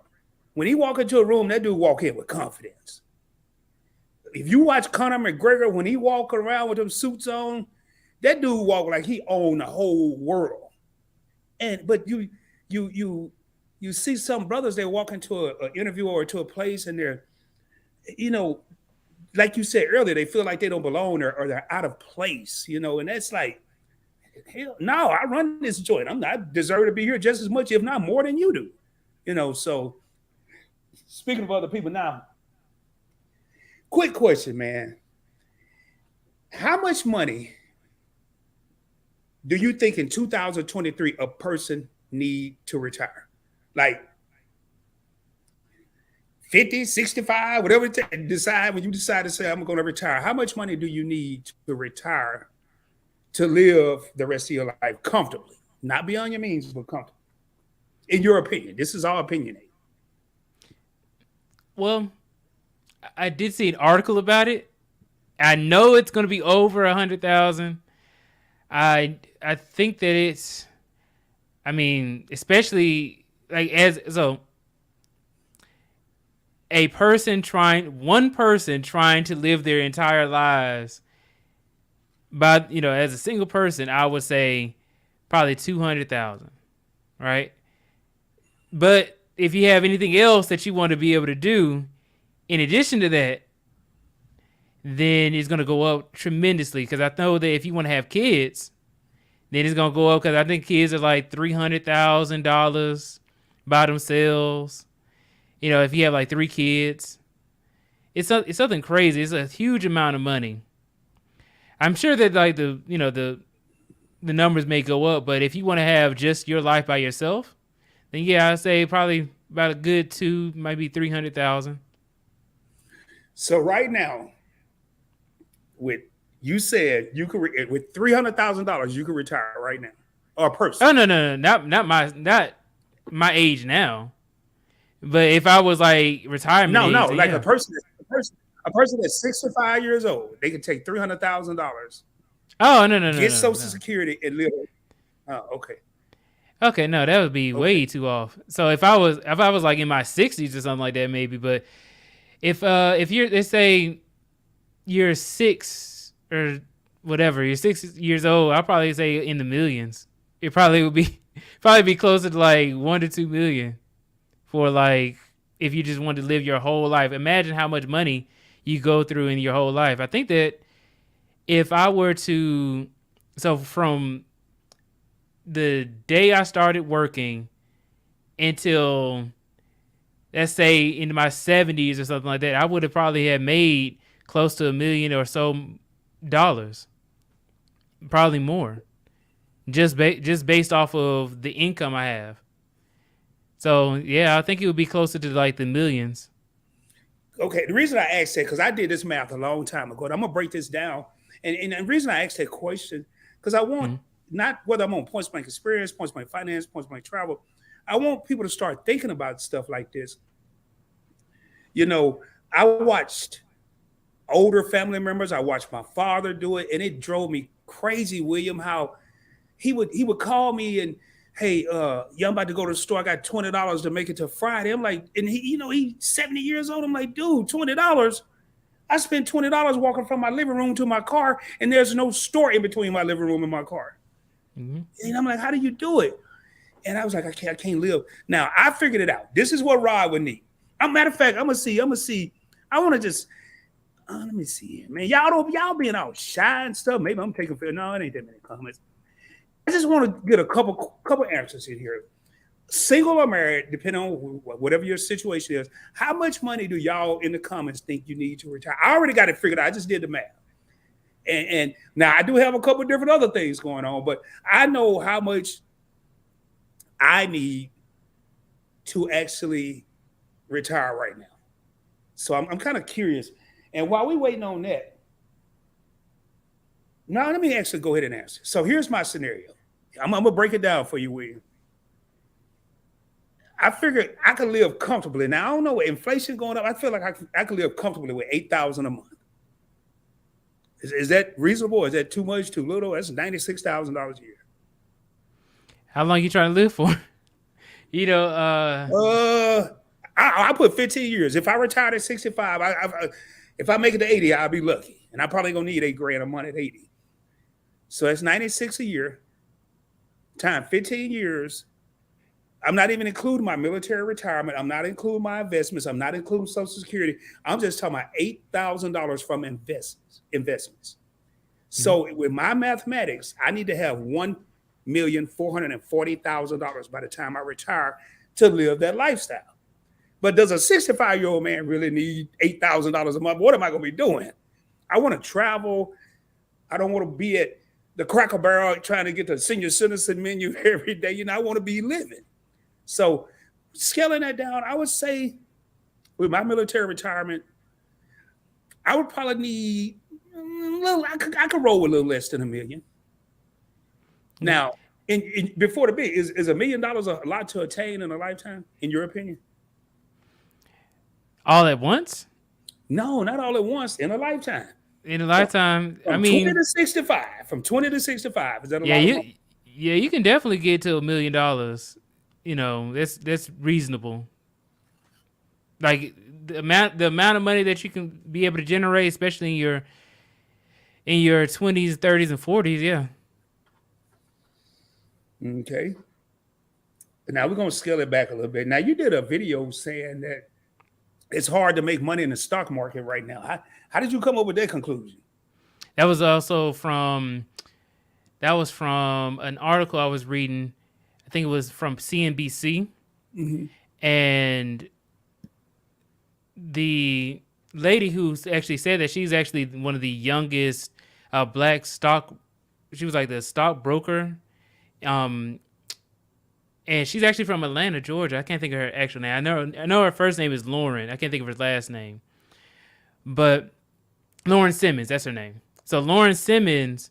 When he walk into a room, that dude walk in with confidence. If you watch Conor McGregor, when he walk around with them suits on, that dude walk like he owned the whole world. But you see some brothers, they walk into an interview or to a place, and they're, you know, like you said earlier, they feel like they don't belong, or they're out of place, and that's like, hell no, I run this joint. I deserve to be here just as much, if not more than you do. So speaking of other people now, quick question, man. How much money do you think in 2023 a person need to retire? Like 50, 65, whatever decide when you decide to say I'm going to retire. How much money do you need to retire to live the rest of your life comfortably? Not beyond your means, but comfortably. In your opinion, this is all opinionated. Well, I did see an article about it. I know it's going to be over 100,000. I think that it's, I mean, especially like one person trying to live their entire lives, but as a single person, I would say probably 200,000, right? But if you have anything else that you want to be able to do in addition to that, then it's going to go up tremendously. Because I know that if you want to have kids, then it's going to go up. Because I think kids are like $300,000 by themselves. If you have like 3 kids, it's something crazy. It's a huge amount of money. I'm sure that like the numbers may go up, but if you want to have just your life by yourself, then yeah, I'd say probably about a good 2, maybe 300,000. So right now, you said you could with $300,000 you could retire right now, or a person. Oh no, not my age now. But if I was like retirement, no, age, like yeah. a person that's 65 years old, they can take $300,000. Oh no, get Social Security and live. Oh, okay. Okay, no, that would be way too off. So if I was like in my 60s or something like that, maybe. But if you're, let's say you're 6 or whatever, you're 6 years old, I'll probably say in the millions. It probably would be closer to like 1 to 2 million for like if you just wanted to live your whole life. Imagine how much money you go through in your whole life. I think that if I were to, so from the day I started working until, let's say, in my 70s or something like that, I would have probably had made close to $1 million or so dollars, probably more, just based off of the income I have. So yeah, I think it would be closer to like the millions. Okay, the reason I asked that because I did this math a long time ago. And I'm gonna break this down, and the reason I asked that question because I want not whether I'm on Points Blank Experience, Points Blank Finance, Points Blank Travel. I want people to start thinking about stuff like this. I watched older family members. I watched my father do it, and it drove me crazy, William, how he would call me and, hey, I'm about to go to the store. I got $20 to make it to Friday. I'm like, and he's 70 years old. I'm like, dude, $20? I spent $20 walking from my living room to my car, and there's no store in between my living room and my car. Mm-hmm. And I'm like, how do you do it? And I was like, I can't live. Now, I figured it out. This is what Rod would need. Matter of fact, I'm going to see. I want to just, let me see here, man. Y'all being out shy and stuff. Maybe I'm taking, no, it ain't that many comments. I just want to get a couple answers in here. Single or married, depending on whatever your situation is, how much money do y'all in the comments think you need to retire? I already got it figured out. I just did the math. And now I do have a couple different other things going on, but I know how much I need to actually retire right now. So I'm kind of curious. And while we're waiting on that, now let me actually go ahead and answer. So here's my scenario. I'm going to break it down for you, William. I figured I could live comfortably. Now, I don't know, with inflation going up, I feel like I could live comfortably with $8,000 a month. Is that reasonable? Is that too much, too little? That's $96,000 a year. How long you trying to live for? I put 15 years. If I retired at 65, if I make it to 80, I'll be lucky. And I probably gonna need $8,000 a month at 80. So that's 96 a year. Time 15 years. I'm not even including my military retirement. I'm not including my investments. I'm not including Social Security. I'm just talking about $8,000 from investments. So with my mathematics, I need to have $1,440,000 by the time I retire to live that lifestyle. But does a 65-year-old man really need $8,000 a month? What am I going to be doing? I want to travel. I don't want to be at the Cracker Barrel trying to get the senior citizen menu every day. I want to be living. So scaling that down, I would say with my military retirement, I would probably need a little. I could roll with a little less than $1 million. Now, before the big, is $1 million a lot to attain in a lifetime? In your opinion? All at once? No, not all at once. In a lifetime. In a lifetime, From 20 to 65. From 20 to 65. Is that a lot of money? Yeah, you can definitely get to $1 million. That's reasonable. Like the amount of money that you can be able to generate, especially in your 20s, 30s, and 40s. Yeah. Okay. Now we're gonna scale it back a little bit. Now you did a video saying that it's hard to make money in the stock market right now. How did you come up with that conclusion? That was also from an article I was reading. I think it was from CNBC. Mm-hmm. And the lady who actually said that, she's actually one of the youngest black she was like the stockbroker. And she's actually from Atlanta, Georgia. I can't think of her actual name. I know her first name is Lauren. I can't think of her last name. But Lauren Simmons, that's her name. So Lauren Simmons,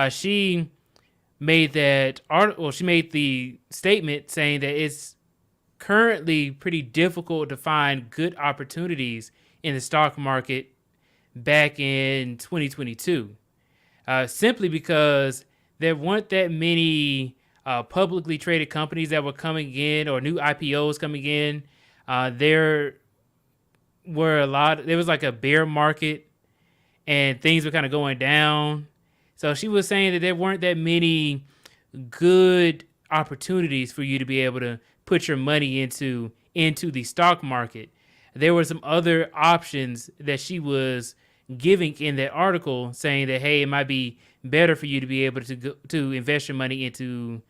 she made that article. She made the statement saying that it's currently pretty difficult to find good opportunities in the stock market back in 2022, simply because there weren't that many publicly traded companies that were coming in or new IPOs coming in. There was like a bear market and things were kind of going down. So she was saying that there weren't that many good opportunities for you to be able to put your money into the stock market. There were some other options that she was giving in that article, saying that, hey, it might be better for you to be able to invest your money into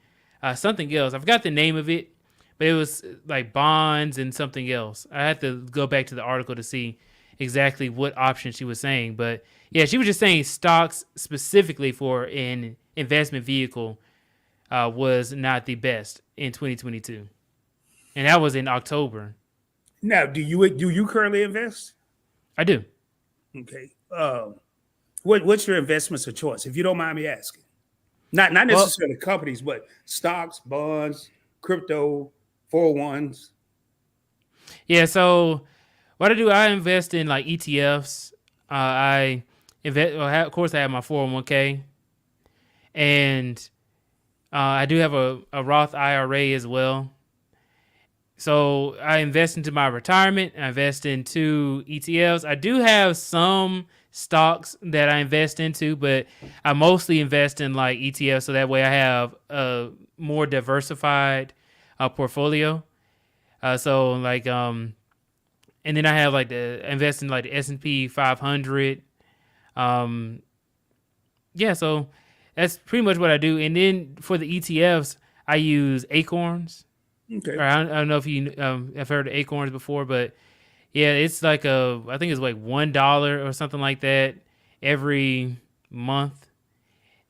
something else. I forgot the name of it, but it was like bonds and something else. I had to go back to the article to see exactly what option she was saying. But yeah, she was just saying stocks specifically for an investment vehicle was not the best in 2022. And that was in October. Now, do you currently invest? I do. Okay. What's your investments of choice, if you don't mind me asking? Not necessarily companies, but stocks, bonds, crypto, 401s. Yeah. So what I do, I invest in like ETFs. I invest. Well, of course, I have my 401k, and I do have a Roth IRA as well. So I invest into my retirement. I invest into ETFs. I do have some stocks that I invest into, but I mostly invest in like ETFs. So that way I have a more diversified portfolio. So like, and then I have like invest in like the S&P 500. Yeah, so that's pretty much what I do. And then for the ETFs, I use Acorns. Okay. I don't know if you have heard of Acorns before, but yeah, it's like I think it's like $1 or something like that every month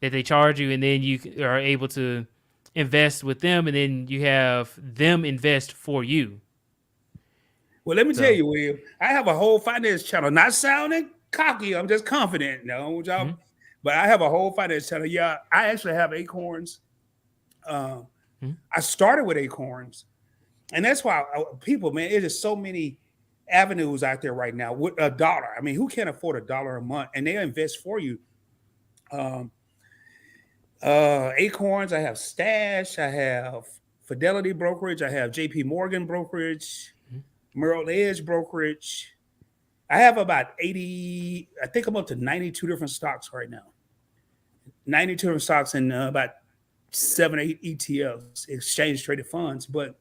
that they charge you, and then you are able to invest with them, and then you have them invest for you. Well, let me tell you, Will, I have a whole finance channel. Not sounding cocky, I'm just confident, but I have a whole finance channel. Yeah, I actually have Acorns. I started with Acorns, and that's why people, man, it is so many avenues out there right now with $1. I mean, who can't afford $1 a month? And they invest for you. Acorns, I have Stash, I have Fidelity Brokerage, I have JP Morgan Brokerage, Merrill Edge Brokerage. I have about 80, I think I'm up to 92 different stocks right now. 92 different stocks and about 7 or 8 ETFs, exchange traded funds. But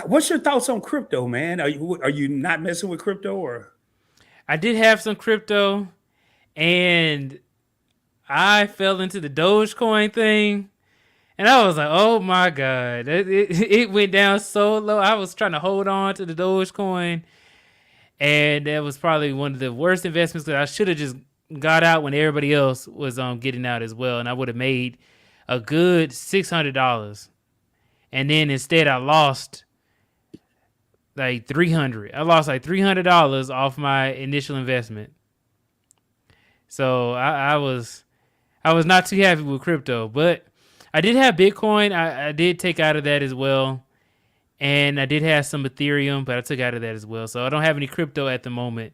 what's your thoughts on crypto, man? Are you not messing with crypto? Or I did have some crypto, and I fell into the Dogecoin thing, and I was like, oh my God, it went down so low. I was trying to hold on to the Dogecoin, and that was probably one of the worst investments because I should have just got out when everybody else was getting out as well, and I would have made a good $600. And then instead, I lost like $300. I lost like $300 off my initial investment. So I was not too happy with crypto, but I did have Bitcoin. I did take out of that as well. And I did have some Ethereum, but I took out of that as well. So I don't have any crypto at the moment.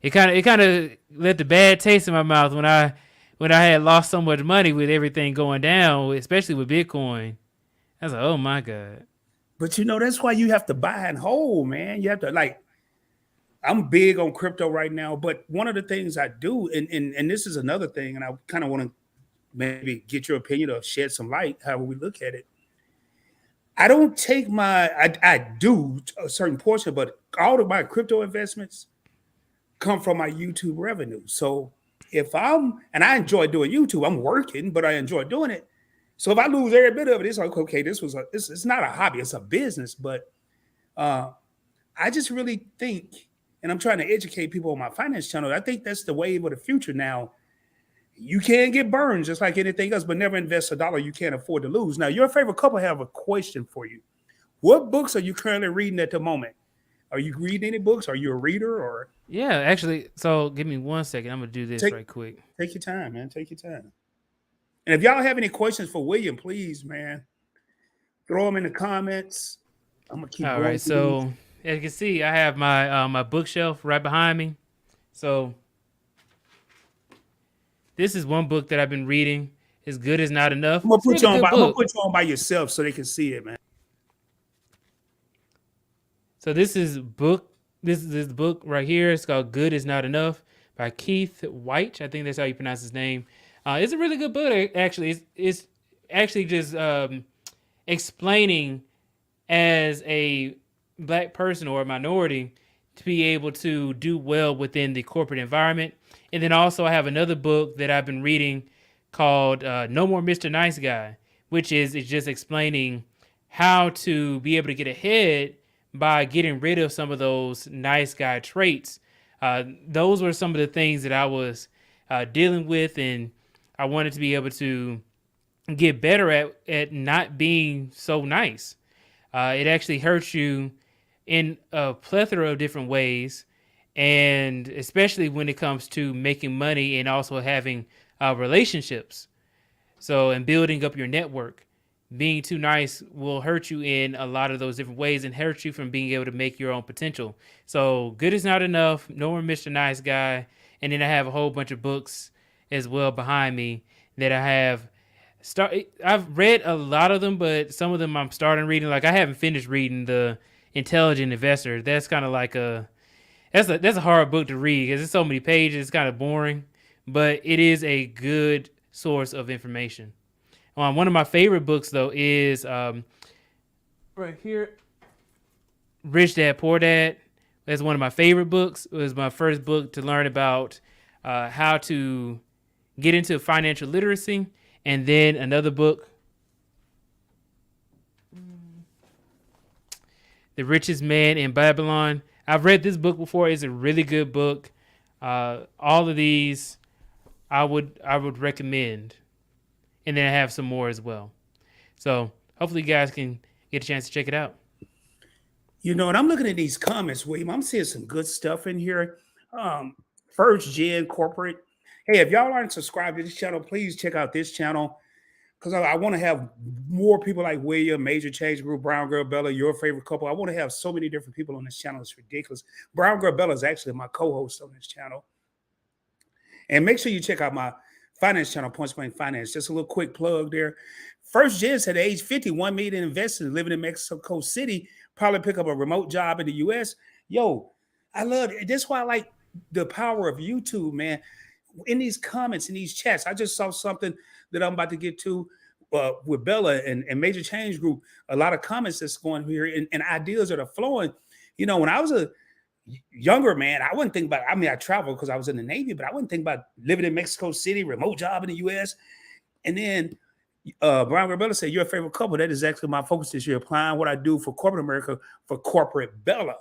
It kind of left a bad taste in my mouth when I had lost so much money with everything going down, especially with Bitcoin. I was like, oh my God. But you know, that's why you have to buy and hold, man. You have to like. I'm big on crypto right now, but one of the things I do, and this is another thing, and I kind of want to maybe get your opinion or shed some light how we look at it. I don't take I do a certain portion, but all of my crypto investments come from my YouTube revenue. So and I enjoy doing YouTube, I'm working, but I enjoy doing it. So if I lose every bit of it, it's like, okay, it's not a hobby, it's a business. But I just really think, and I'm trying to educate people on my finance channel, I think that's the wave of the future now. You can get burned just like anything else, but never invest a dollar you can't afford to lose. Now, your favorite couple have a question for you. What books are you currently reading at the moment? Are you reading any books? Are you a reader or? Yeah, actually, so give me 1 second. I'm going to do this right quick. Take your time, man. Take your time. And if y'all have any questions for William, please, man, throw them in the comments. I'm going to keep going. All right, so as you can see, I have my my bookshelf right behind me. So this is one book that I've been reading. As Good Is Not Enough. I'm gonna put you on by yourself so they can see it, man. So this is this book right here. It's called Good Is Not Enough by 𝗖𝗢𝗡𝗡𝗖𝗧. I think that's how you pronounce his name. It's a really good book, actually. It's actually just explaining as a Black person or a minority to be able to do well within the corporate environment. And then also I have another book that I've been reading called No More Mr. Nice Guy, which is just explaining how to be able to get ahead by getting rid of some of those nice guy traits. Those were some of the things that I was dealing with, and I wanted to be able to get better at not being so nice. It actually hurts you in a plethora of different ways, and especially when it comes to making money and also having relationships. So, and building up your network. Being too nice will hurt you in a lot of those different ways and hurt you from being able to make your own potential. So Good Is Not Enough, No More Mr. Nice Guy, and then I have a whole bunch of books as well behind me that I have I've read a lot of them, but some of them I'm starting reading. Like I haven't finished reading The Intelligent Investor. That's kind of like that's a hard book to read because it's so many pages. It's kind of boring, but it is a good source of information. One of my favorite books, though, is right here, Rich Dad, Poor Dad. That's one of my favorite books. It was my first book to learn about how to get into financial literacy. And then another book, The Richest Man in Babylon. I've read this book before. It's a really good book. All of these I would recommend. And then I have some more as well. So hopefully you guys can get a chance to check it out. You know, and I'm looking at these comments, William. I'm seeing some good stuff in here. First Gen Corporate. Hey, if y'all aren't subscribed to this channel, please check out this channel because I want to have more people like William, Major Change Group, Brown Girl Bella, your favorite couple. I want to have so many different people on this channel. It's ridiculous. Brown Girl Bella is actually my co-host on this channel. And make sure you check out my finance channel, Points Blank Finance. Just a little quick plug there. First Gen said at age 50, 1 million investors living in Mexico City, probably pick up a remote job in the U.S. Yo, I love it. That's why I like the power of YouTube, man. In these comments, in these chats, I just saw something that I'm about to get to with Bella and Major Change Group. A lot of comments that's going here and ideas that are flowing. You know, when I was a younger man, I wouldn't think about, I mean, I traveled because I was in the Navy, but I wouldn't think about living in Mexico City, remote job in the U.S. And then Brian Rebella said, your favorite couple. That is actually my focus this year, applying what I do for corporate America for corporate Bella.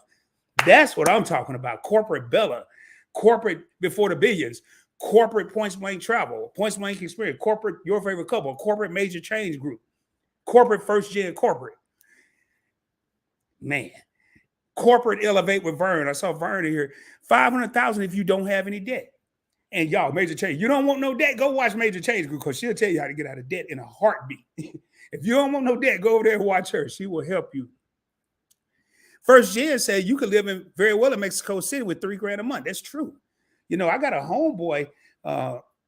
That's what I'm talking about. Corporate Bella, corporate before the billions, corporate Points Blank Travel, Points Blank Experience, corporate Your Favorite Couple, corporate Major Change Group, corporate First Gen Corporate. Man, corporate Elevate with Vern. I saw Vern in here. 500,000 if you don't have any debt. And y'all, Major Change. You don't want no debt? Go watch Major Change Group because she'll tell you how to get out of debt in a heartbeat. If you don't want no debt, go over there and watch her. She will help you. First Gen said you could live in very well in Mexico City with $3,000 a month. That's true. You know, I got a homeboy,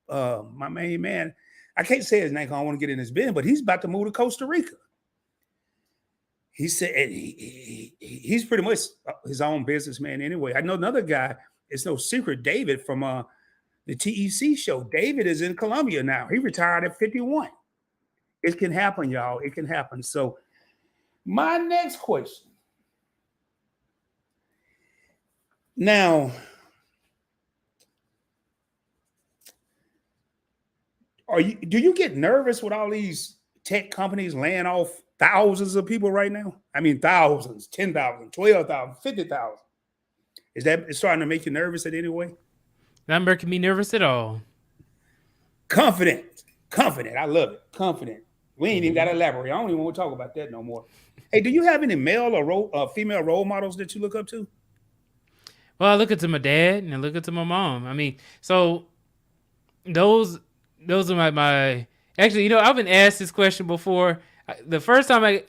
my main man. I can't say his name because I don't want to get in his business, but he's about to move to Costa Rica. He said he's pretty much his own businessman anyway. I know another guy. It's no secret, David from the TEC show. David is in Colombia now. He retired at 51. It can happen, y'all. It can happen. So my next question. Now, do you get nervous with all these tech companies laying off thousands of people right now? I mean, thousands, 10,000, 12,000, 50,000. Is that starting to make you nervous in any way? Not making me nervous at all. Confident. I love it. Confident. We ain't even got to elaborate. I don't even want to talk about that no more. Hey, do you have any male or female role models that you look up to? Well, I look up to my dad and I look up to my mom. I mean, so those are my actually, you know, I've been asked this question before. The first time I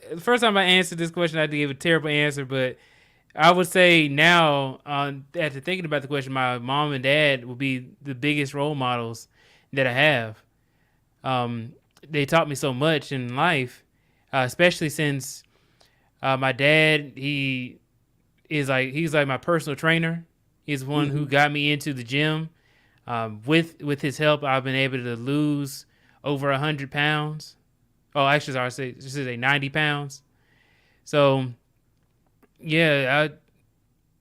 answered this question, I gave a terrible answer, but I would say now, after thinking about the question, my mom and dad will be the biggest role models that I have. They taught me so much in life, especially since my dad, he's like my personal trainer. He's the one who got me into the gym. With his help, I've been able to lose over 100 pounds. Oh, actually, I should say 90 pounds. So, yeah, I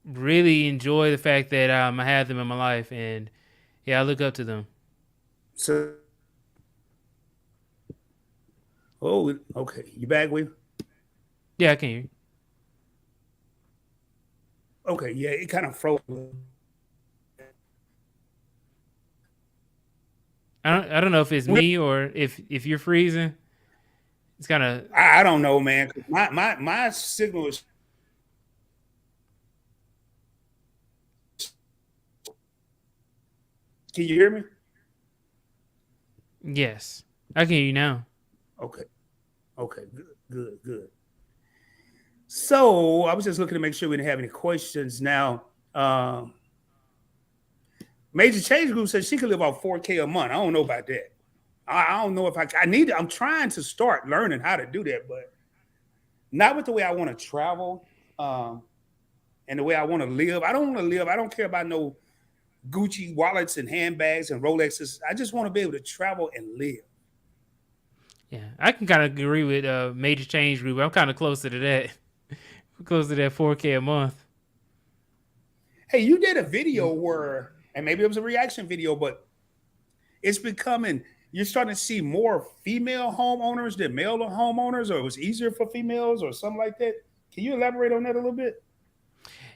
really enjoy the fact that I have them in my life, and yeah, I look up to them. So, okay, you back with? Yeah, I can hear you. Okay, yeah, it kind of froze. I don't know if it's me or if you're freezing. It's kind of. I don't know, man. My signal is. Can you hear me? Yes, I can hear you now. Okay, good. So I was just looking to make sure we didn't have any questions. Now, Major Change Group says she could live off $4,000 a month. I don't know about that. I don't know if I need it. I'm trying to start learning how to do that, but not with the way I want to travel and the way I want to live. I don't want to live. I don't care about no Gucci wallets and handbags and Rolexes. I just want to be able to travel and live. Yeah, I can kind of agree with Major Change Group. I'm kind of closer to that. Close to that $4,000 a month. Hey, you did a video where, and maybe it was a reaction video, but it's becoming, you're starting to see more female homeowners than male homeowners, or it was easier for females or something like that. Can you elaborate on that a little bit?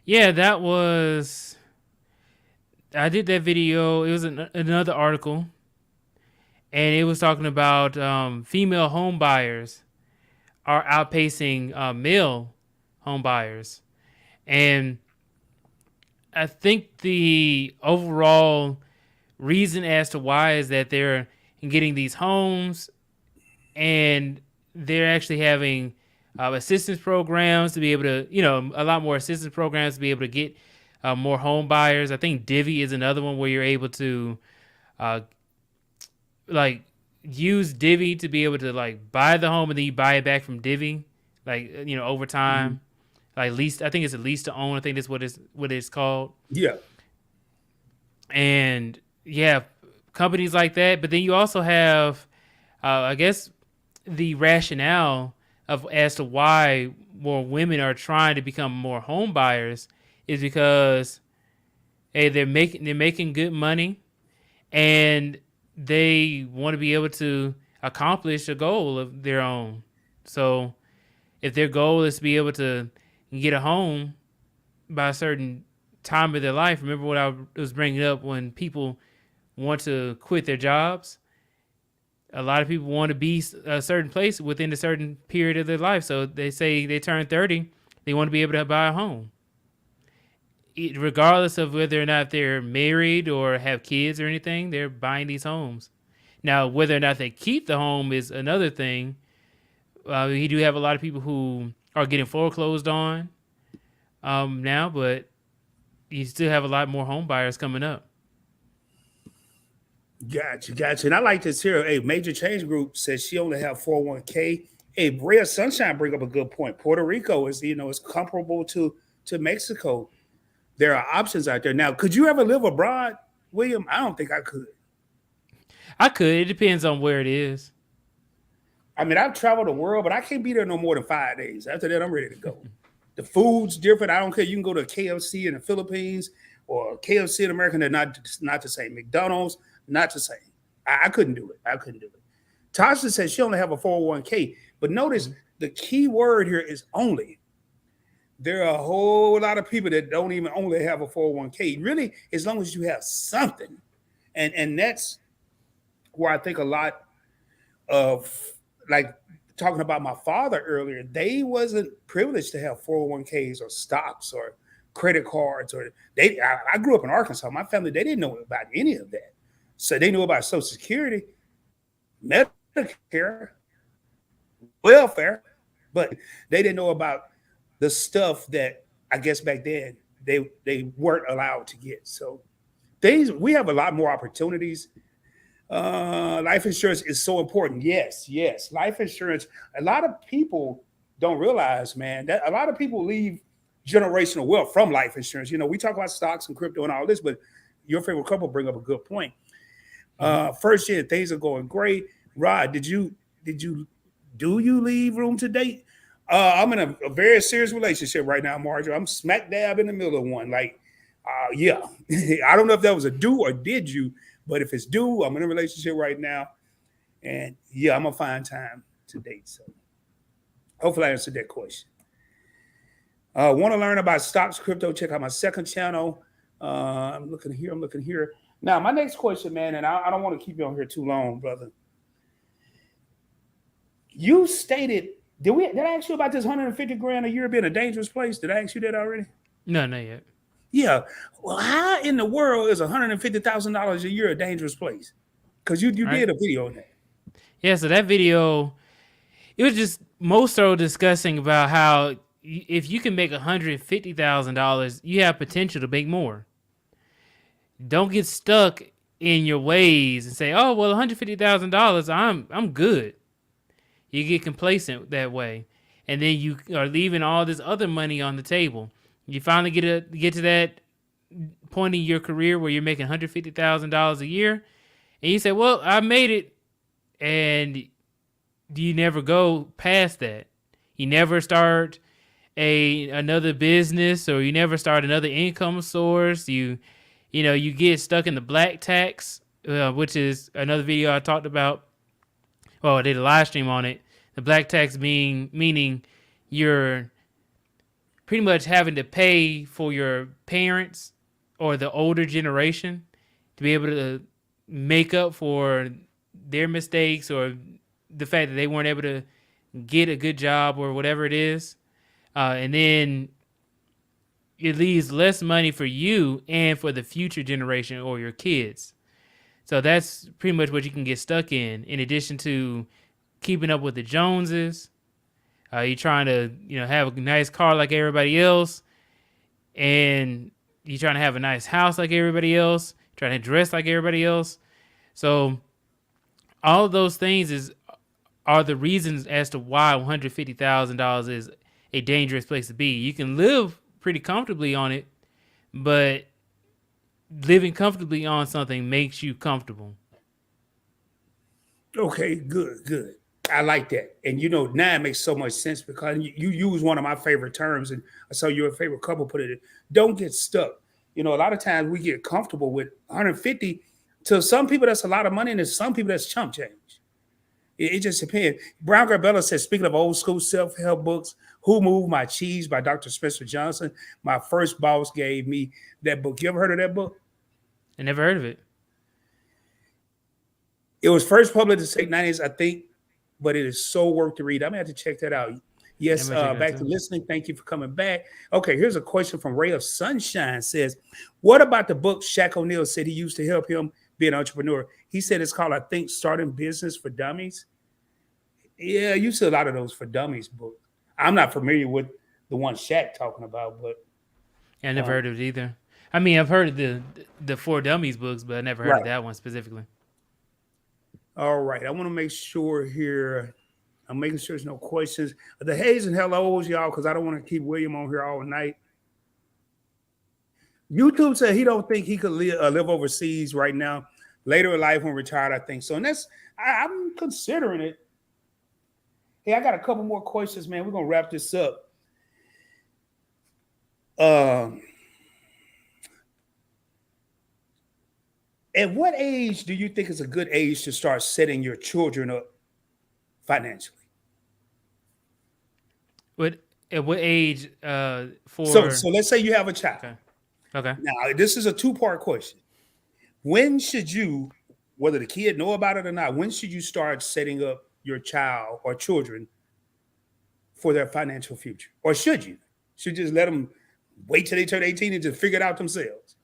Yeah, I did that video. It was another article, and it was talking about female home buyers are outpacing male home buyers. And I think the overall reason as to why is that they're getting these homes and they're actually having assistance programs to be able to, a lot more assistance programs to be able to get more home buyers. I think Divvy is another one where you're able to use Divvy to be able to buy the home and then you buy it back from Divvy, over time. Mm-hmm. Lease, I think it's a lease to own. I think that's what it's called. Yeah. And yeah, companies like that. But then you also have, I guess, the rationale as to why more women are trying to become more home buyers is because, hey, they're making good money, and they want to be able to accomplish a goal of their own. So, if their goal is to be able to get a home, by a certain time of their life. Remember what I was bringing up when people want to quit their jobs? A lot of people want to be a certain place within a certain period of their life. So they say they turn 30, they want to be able to buy a home. Regardless of whether or not they're married or have kids or anything, they're buying these homes. Now, whether or not they keep the home is another thing. We do have a lot of people who are getting foreclosed on now, but you still have a lot more home buyers coming up. Gotcha. And I like this here. A Major Change Group says she only have 401k. A Brea Sunshine bring up a good point. Puerto Rico is, is comparable to Mexico. There are options out there. Now, could you ever live abroad, William? I don't think I could. I could. It depends on where it is. I mean, I've traveled the world, but I can't be there no more than 5 days. After that, I'm ready to go. The food's different. I don't care. You can go to KFC in the Philippines or KFC in America. They're not the same. McDonald's, not the same. I couldn't do it. Tasha says she only have a 401k. But notice the key word here is only. There are a whole lot of people that don't even only have a 401k. Really, as long as you have something. And that's where I think a lot of, like talking about my father earlier, they wasn't privileged to have 401ks or stocks or credit cards. I grew up in Arkansas. My family, they didn't know about any of that. So they knew about Social Security, Medicare, welfare, but they didn't know about the stuff that I guess back then they weren't allowed to get. So we have a lot more opportunities. Life insurance is so important. Yes. Life insurance. A lot of people don't realize, man, that a lot of people leave generational wealth from life insurance. We talk about stocks and crypto and all this, but your favorite couple bring up a good point. First year, things are going great. Rod, do you leave room to date? I'm in a very serious relationship right now, Marjorie. I'm smack dab in the middle of one. Yeah. I don't know if that was a do or did you, but if it's due, I'm in a relationship right now. And yeah, I'm going to find time to date. So hopefully I answered that question. Want to learn about stocks, crypto? Check out my second channel. I'm looking here. Now, my next question, man, and I don't want to keep you on here too long, brother. You stated, did I ask you about this 150 grand a year being a dangerous place? Did I ask you that already? No, not yet. Yeah. Well, how in the world is $150,000 a year a dangerous place? Because you did a video on that. Yeah, so that video, it was just most so discussing about how if you can make $150,000, you have potential to make more. Don't get stuck in your ways and say, "Oh, well, $150,000, I'm good." You get complacent that way, and then you are leaving all this other money on the table. You finally get to that point in your career where you're making $150,000 a year, and you say, "Well, I made it," and you never go past that. You never start another business, or you never start another income source. You get stuck in the black tax, which is another video I talked about. Well, I did a live stream on it. The black tax meaning you're pretty much having to pay for your parents or the older generation to be able to make up for their mistakes or the fact that they weren't able to get a good job or whatever it is. And then it leaves less money for you and for the future generation or your kids. So that's pretty much what you can get stuck in addition to keeping up with the Joneses. You're trying to, have a nice car like everybody else, and you're trying to have a nice house like everybody else, trying to dress like everybody else. So all of those things are the reasons as to why $150,000 is a dangerous place to be. You can live pretty comfortably on it, but living comfortably on something makes you comfortable. Okay, good. I like that. And now it makes so much sense because you use one of my favorite terms, and I saw your favorite couple put it in. Don't get stuck. A lot of times we get comfortable with 150. To some people, that's a lot of money, and to some people, that's chump change. It just depends. Brown Garbella says, speaking of old school self-help books, Who Moved My Cheese by Dr. Spencer Johnson. My first boss gave me that book. You ever heard of that book? I never heard of it. It was first published in the 90s, I think, but it is so worth to read. I'm going to have to check that out. Yes, back to listening. Thank you for coming back. Okay, here's a question from Ray of Sunshine. Says, what about the book Shaq O'Neal said he used to help him be an entrepreneur? He said it's called, I think, Starting Business for Dummies. Yeah, you see a lot of those for dummies books. I'm not familiar with the one Shaq talking about, but I never heard of it either. I mean, I've heard of the For Dummies books, but I never heard of that one specifically. All right, I want to make sure here. I'm making sure there's no questions. The Hayes and hellos, y'all, because I don't want to keep William on here all night. YouTube said he don't think he could live overseas right now. Later in life when retired, I think so. And I'm considering it. Hey, I got a couple more questions, man. We're going to wrap this up. At what age do you think is a good age to start setting your children up financially? At what age for... So let's say you have a child. Okay. Now, this is a two-part question. When should you, whether the kid know about it or not, when should you start setting up your child or children for their financial future? Or should you? Should you just let them wait till they turn 18 and just figure it out themselves?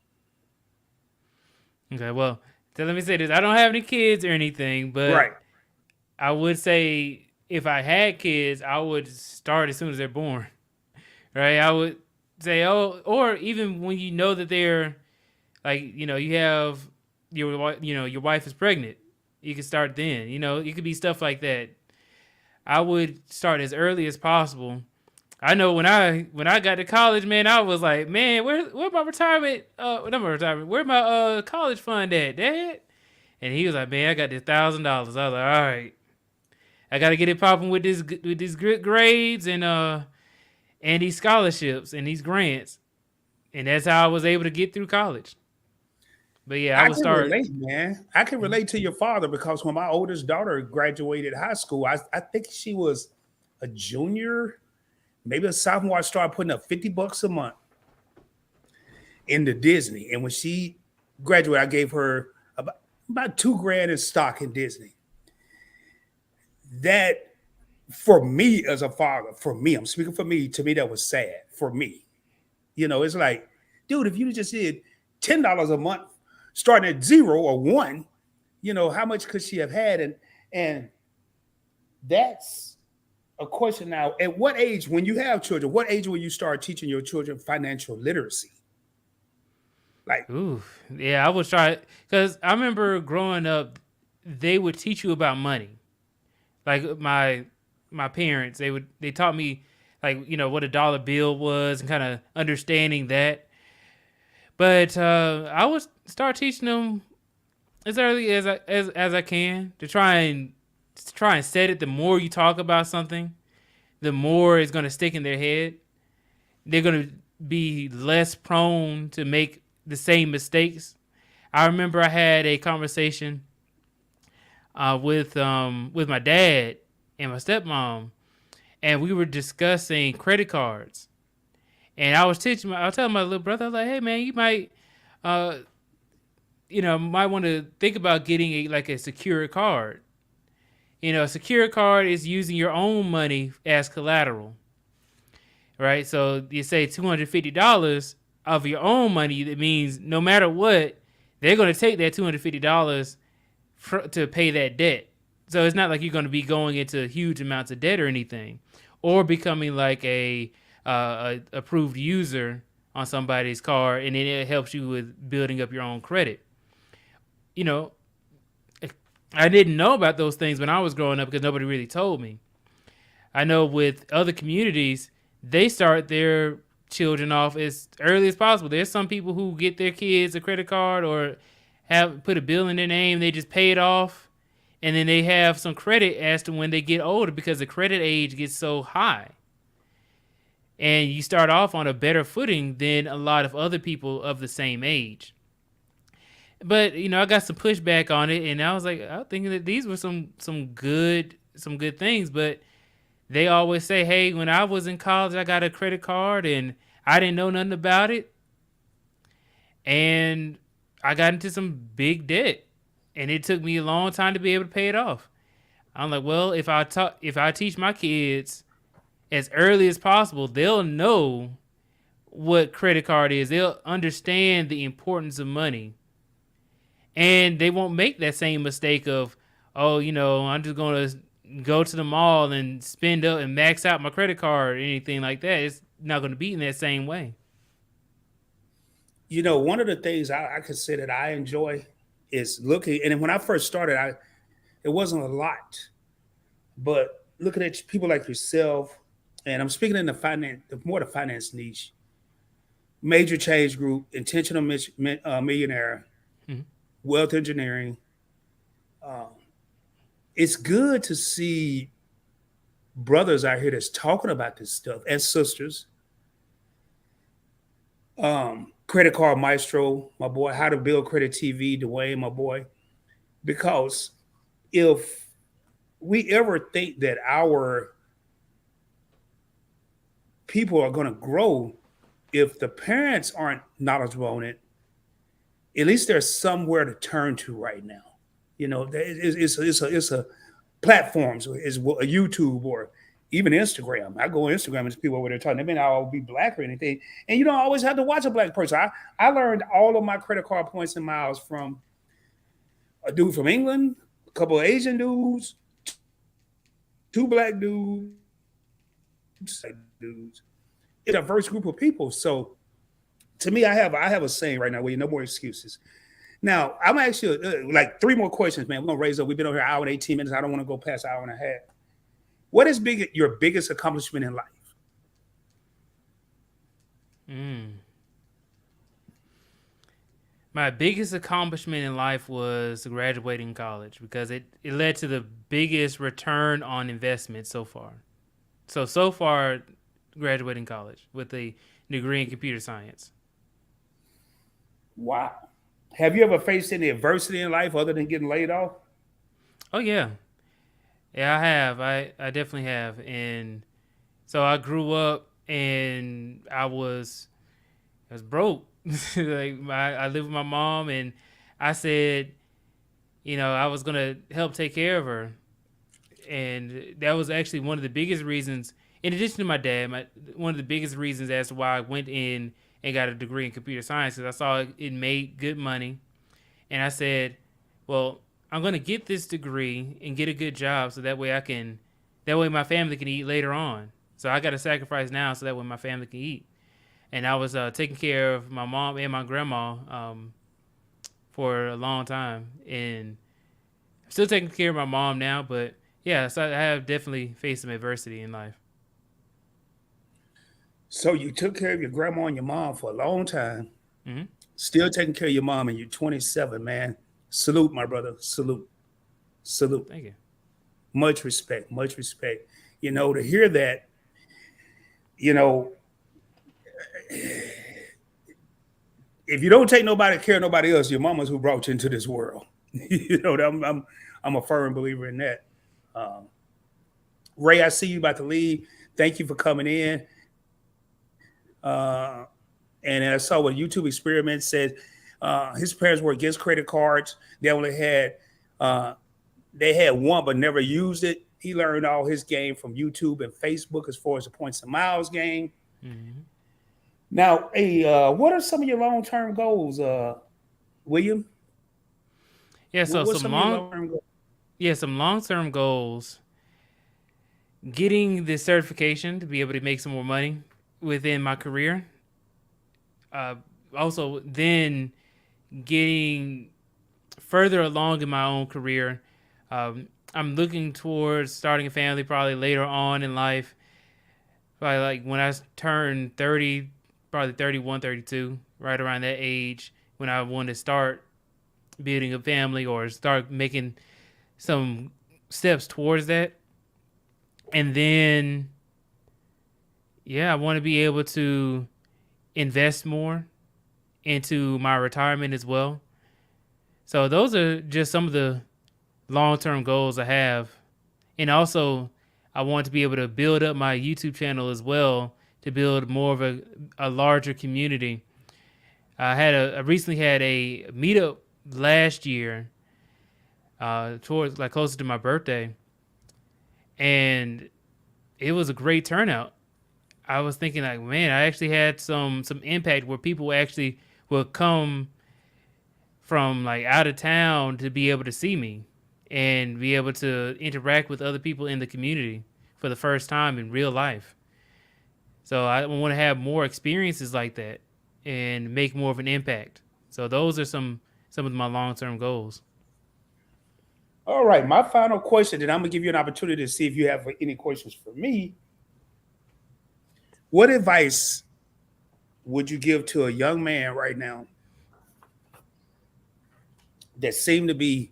Okay, well, so let me say this. I don't have any kids or anything, but I would say if I had kids, I would start as soon as they're born, right? I would say, or even when you know that they're, like, you have your wife is pregnant, you can start then. It could be stuff like that. I would start as early as possible. I know when I got to college, man, I was like, man, where my retirement? Not my retirement. Where my college fund at, Dad? And he was like, man, I got this $1,000. I was like, all right, I got to get it popping with these good grades and these scholarships and these grants, and that's how I was able to get through college. But yeah, I would start. Relate, man. I can relate to your father because when my oldest daughter graduated high school, I think she was a junior. Maybe a sophomore, I started putting up $50 a month into Disney. And when she graduated, I gave her about $2,000 in stock in Disney. That, for me as a father, I'm speaking for me, to me, that was sad for me. It's like, dude, if you just did $10 a month, starting at 0 or 1, how much could she have had? And that's a question now. At what age, when you have children, what age will you start teaching your children financial literacy? I would try, because I remember growing up, they would teach you about money. Like my parents, they taught me, like, what a dollar bill was and kind of understanding that. But I would start teaching them as early as I can to try and set it. The more you talk about something, the more it's going to stick in their head. They're going to be less prone to make the same mistakes. I remember I had a conversation with my dad and my stepmom, and we were discussing credit cards. And I was telling my little brother, I was like, hey man, you might might want to think about getting a secure card. A secure card is using your own money as collateral, right? So you say $250 of your own money. That means no matter what, they're going to take that $250 to pay that debt. So it's not like you're going to be going into huge amounts of debt or anything, or becoming like a approved user on somebody's card, and then it helps you with building up your own credit. I didn't know about those things when I was growing up because nobody really told me. I know with other communities, they start their children off as early as possible. There's some people who get their kids a credit card or have put a bill in their name, they just pay it off, and then they have some credit as to when they get older because the credit age gets so high. And you start off on a better footing than a lot of other people of the same age. But I got some pushback on it, and I was like, I was thinking that these were some good things. But they always say, hey, when I was in college, I got a credit card, and I didn't know nothing about it, and I got into some big debt, and it took me a long time to be able to pay it off. I'm like, well, if I teach my kids as early as possible, they'll know what credit card is. They'll understand the importance of money, and they won't make that same mistake of, oh, I'm just going to go to the mall and spend up and max out my credit card or anything like that. It's not going to be in that same way. One of the things I could say that I enjoy is looking. And when I first started, it wasn't a lot, but looking at people like yourself, and I'm speaking in the finance, more the finance niche, major change group, intentional millionaire, Mhm. wealth engineering. Uh, it's good to see brothers out here that's talking about this stuff and sisters. Credit Card Maestro, my boy, How to Build Credit TV, Dwayne, my boy. Because if we ever think that our people are going to grow, if the parents aren't knowledgeable on it, at least there's somewhere to turn to right now. It's a platforms, it's a YouTube or even Instagram. I go on Instagram and there's people over there talking. They may not all be black or anything, and you don't always have to watch a black person. I learned all of my credit card points and miles from a dude from England, a couple of Asian dudes, two black dudes. It's a diverse group of people. So to me, I have a saying right now where no more excuses. Now I'm actually like three more questions, man. We're gonna raise up. We've been over here an hour and 18 minutes. I don't want to go past an hour and a half. What is your biggest accomplishment in life? Mm. My biggest accomplishment in life was graduating college because it led to the biggest return on investment so far. So far, graduating college with a degree in computer science. Wow. Have you ever faced any adversity in life other than getting laid off? Oh yeah, yeah, I have. I definitely have. And so I grew up and I was broke. I lived with my mom, and I said, I was gonna help take care of her, and that was actually one of the biggest reasons. In addition to my dad, one of the biggest reasons as to why I went in and got a degree in computer science is I saw it made good money, and I said, well, I'm gonna get this degree and get a good job so that way my family can eat later on. So I got to sacrifice now so that way my family can eat. And I was taking care of my mom and my grandma for a long time, and I'm still taking care of my mom now. But yeah, so I have definitely faced some adversity in life. So you took care of your grandma and your mom for a long time, Hmm. still taking care of your mom, and you're 27, man. Salute, my brother. Salute. Salute. Thank you. Much respect. Much respect. To hear that, you know, if you don't take nobody care of nobody else, your mama's who brought you into this world. I'm a firm believer in that. Um, Ray, I see you about to leave. Thank you for coming in. Uh, and I saw what YouTube experiment said. His parents were against credit cards. Uh, they had one but never used it. He learned all his game from YouTube and Facebook as far as the points and miles game. Hmm. Now, hey, what are some of your long term goals, William? Yeah, What's some of your long term goals? some long term goals. Getting the certification to be able to make some more money within my career. Uh, Also, then getting further along in my own career. I'm looking towards starting a family probably later on in life. Probably like when I turn 30, probably 31, 32, right around that age when I want to start building a family or start making some steps towards that. And then, yeah, I want to be able to invest more into my retirement as well. So those are just some of the long-term goals I have. And also, I want to be able to build up my YouTube channel as well to build more of a larger community. I recently had a meetup last year, towards like closer to my birthday, and it was a great turnout. I was thinking like, man, I actually had some impact where people actually will come from like out of town to be able to see me and be able to interact with other people in the community for the first time in real life. So I want to have more experiences like that and make more of an impact. So those are some of my long-term goals. All right, my final question, and I'm gonna give you an opportunity to see if you have any questions for me. What advice would you give to a young man right now that seemed to be,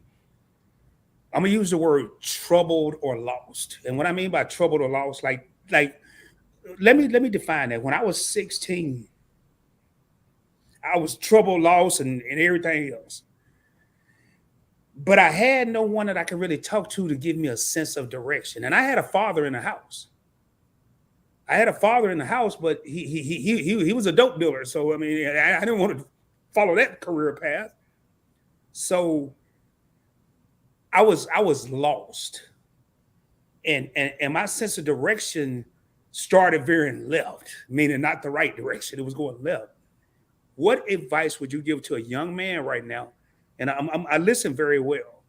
I'm gonna use the word troubled or lost? And what I mean by troubled or lost, like let me define that. When I was 16, I was troubled, lost, and everything else. But I had no one that I could really talk to give me a sense of direction. And I had a father in the house. But he was a dope dealer. So I mean, I didn't want to follow that career path. So I was lost, and my sense of direction started veering left, meaning not the right direction. It was going left. What advice would you give to a young man right now? And I listen very well.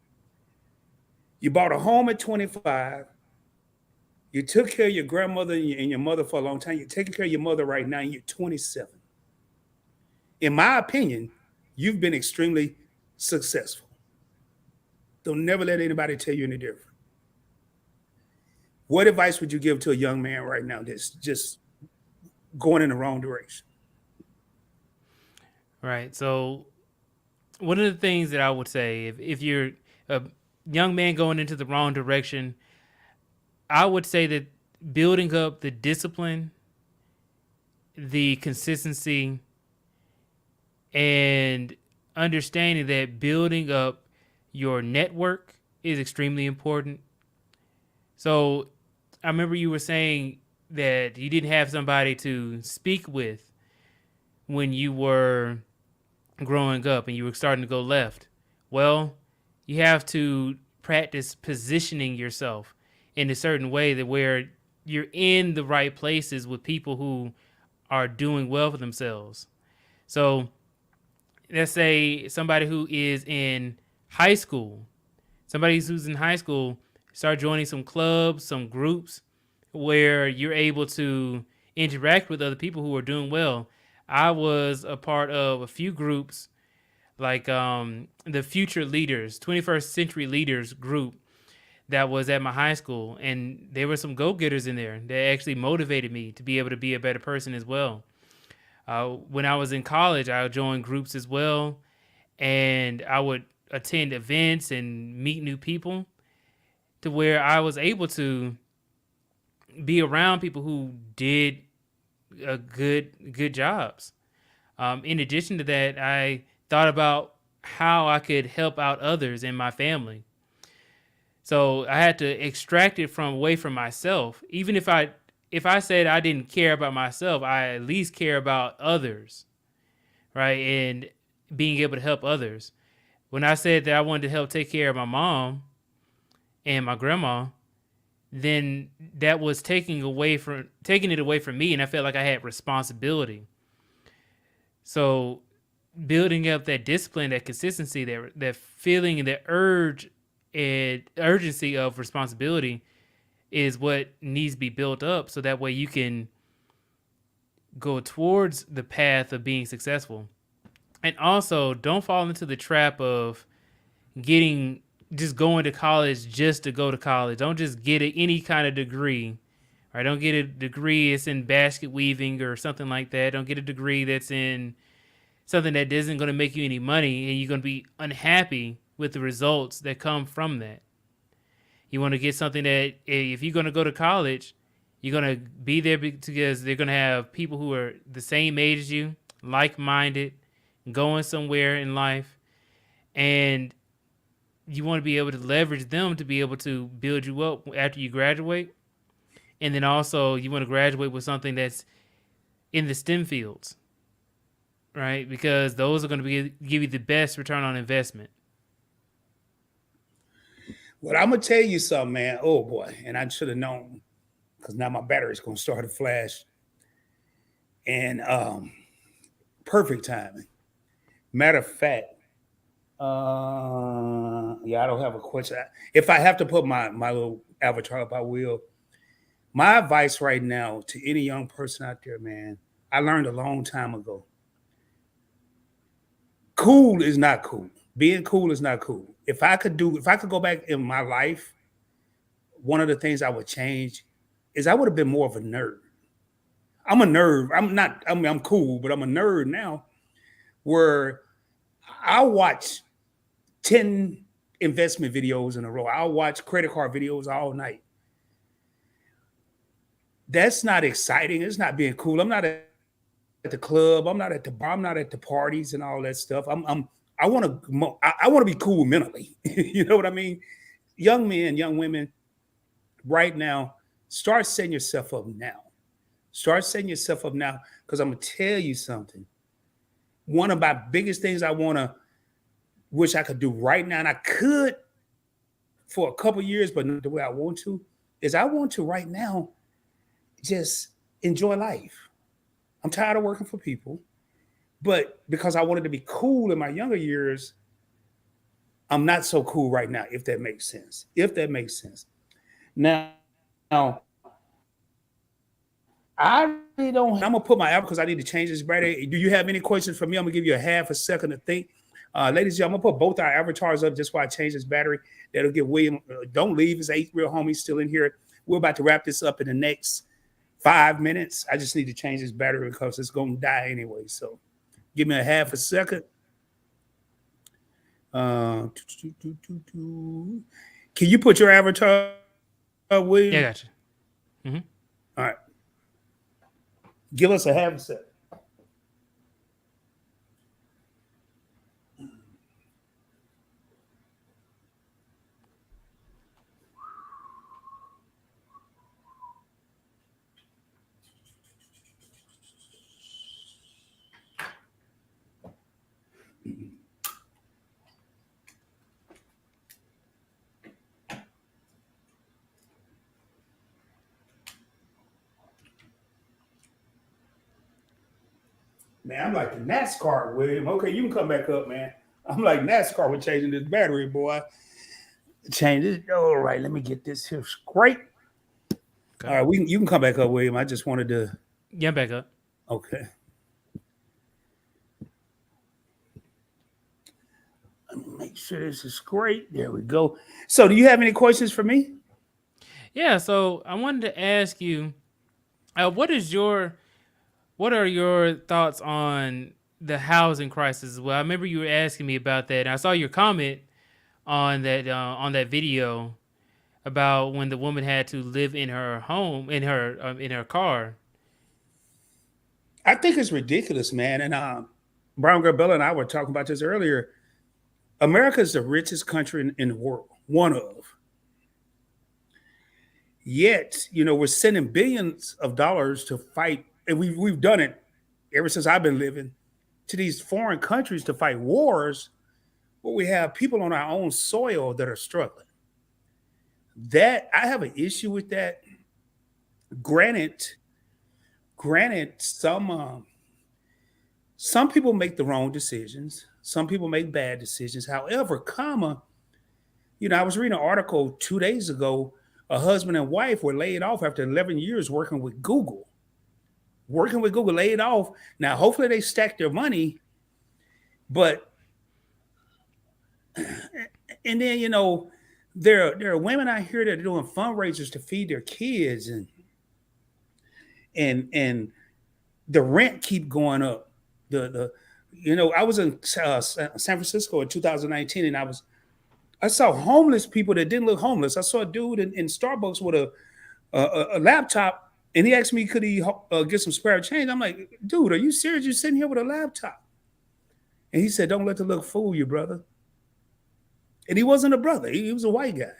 You bought a home at 25. You took care of your grandmother and your mother for a long time. You're taking care of your mother right now, and you're 27. In my opinion, you've been extremely successful. Don't never let anybody tell you any different. What advice would you give to a young man right now that's just going in the wrong direction? Right. So one of the things that I would say, if you're a young man going into the wrong direction, I would say that building up the discipline, the consistency, and understanding that building up your network is extremely important. So I remember you were saying that you didn't have somebody to speak with when you were growing up and you were starting to go left. Well, you have to practice positioning yourself in a certain way that where you're in the right places with people who are doing well for themselves. So let's say somebody who is in high school, start joining some clubs, some groups where you're able to interact with other people who are doing well. I was a part of a few groups like the Future Leaders, 21st Century Leaders group that was at my high school. And there were some go-getters in there that actually motivated me to be able to be a better person as well. When I was in college, I joined groups as well, and I would attend events and meet new people to where I was able to be around people who did good jobs. In addition to that, I thought about how I could help out others in my family. So I had to extract it from away from myself. Even if I said I didn't care about myself, I at least care about others, right? And being able to help others. When I said that I wanted to help take care of my mom and my grandma, then that was taking it away from me, and I felt like I had responsibility. So building up that discipline, that consistency, that feeling and that urge and urgency of responsibility is what needs to be built up, so that way you can go towards the path of being successful. And also, don't fall into the trap of just going to college just to go to college. Don't just get any kind of degree. Right? Don't get a degree that's in basket weaving or something like that. Don't get a degree that's in something that isn't going to make you any money, and you're going to be unhappy with the results that come from that. You want to get something that, if you're going to go to college, you're going to be there because they're going to have people who are the same age as you, like-minded, going somewhere in life, and you want to be able to leverage them to be able to build you up after you graduate. And then also you want to graduate with something that's in the STEM fields, right? Because those are going to give you the best return on investment. Well, I'm gonna tell you something, man. Oh boy, and I should have known because now my battery's gonna start to flash. And perfect timing. Matter of fact, yeah, I don't have a question. If I have to put my little avatar up, I will. My advice right now to any young person out there, man, I learned a long time ago. Cool is not cool. Being cool is not cool. If I could go back in my life, one of the things I would change is I would have been more of a nerd. I'm a nerd. I'm not, I mean, I'm cool, but I'm a nerd now where I'll watch 10 investment videos in a row. I'll watch credit card videos all night. That's not exciting. It's not being cool. I'm not at the club. I'm not at the bar. I'm not at the parties and all that stuff. I want to, I want to be cool mentally. You know what I mean? Young men, young women, right now, start setting yourself up now. Start setting yourself up now because I'm going to tell you something. One of my biggest things I want to, wish I could do right now, and I could for a couple years, but not the way I want to, is I want to right now just enjoy life. I'm tired of working for people, but because I wanted to be cool in my younger years, I'm not so cool right now, if that makes sense. If that makes sense. Now, I really don't. I'm gonna put my app because I need to change this battery. Do you have any questions for me? I'm gonna give you a half a second to think. Ladies and gentlemen, I'm gonna put both our avatars up just while I change this battery. That'll get William. Don't leave. His 8 real homies still in here. We're about to wrap this up in the next 5 minutes. I just need to change this battery because it's gonna die anyway. So give me a half a second. Can you put your avatar up, William? Yeah, I got you. Mm-hmm. All right. Give us a half a second. Man, I'm like the NASCAR, William. Okay, you can come back up, man. I'm like NASCAR with changing this battery, boy. Change it. All right, let me get this here straight. Okay. All right, you can come back up, William. I just wanted to. Yeah, back up. Okay. Let me make sure this is great. There we go. So, do you have any questions for me? Yeah, so I wanted to ask you, what are your thoughts on the housing crisis as well? I remember you were asking me about that. And I saw your comment on that video about when the woman had to live in her home in her car. I think it's ridiculous, man. And Brown Girl Bella and I were talking about this earlier. America is the richest country in the world, one of. Yet, we're sending billions of dollars to fight, and we've done it ever since I've been living, to these foreign countries to fight wars where we have people on our own soil that are struggling. That I have an issue with that. Granted, some people make the wrong decisions. Some people make bad decisions. However, I was reading an article 2 days ago. A husband and wife were laid off after 11 years working with Google. Laid off. Now, hopefully they stack their money, but and then there are women out here that are doing fundraisers to feed their kids, and the rent keep going up. I was in San Francisco in 2019, and I saw homeless people that didn't look homeless. I saw a dude in Starbucks with a laptop, and he asked me, could he get some spare change? I'm like, dude, are you serious? You're sitting here with a laptop. And he said, don't let the look fool you, brother. And he wasn't a brother. He was a white guy.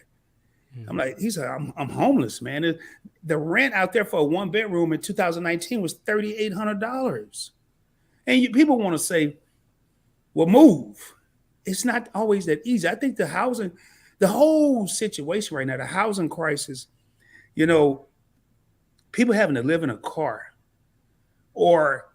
I'm Mhm. like, he's like, I'm homeless, man. The rent out there for a 1 bedroom in 2019 was $3,800. And people want to say, well, move. It's not always that easy. I think the whole situation right now, the housing crisis, you know, people having to live in a car or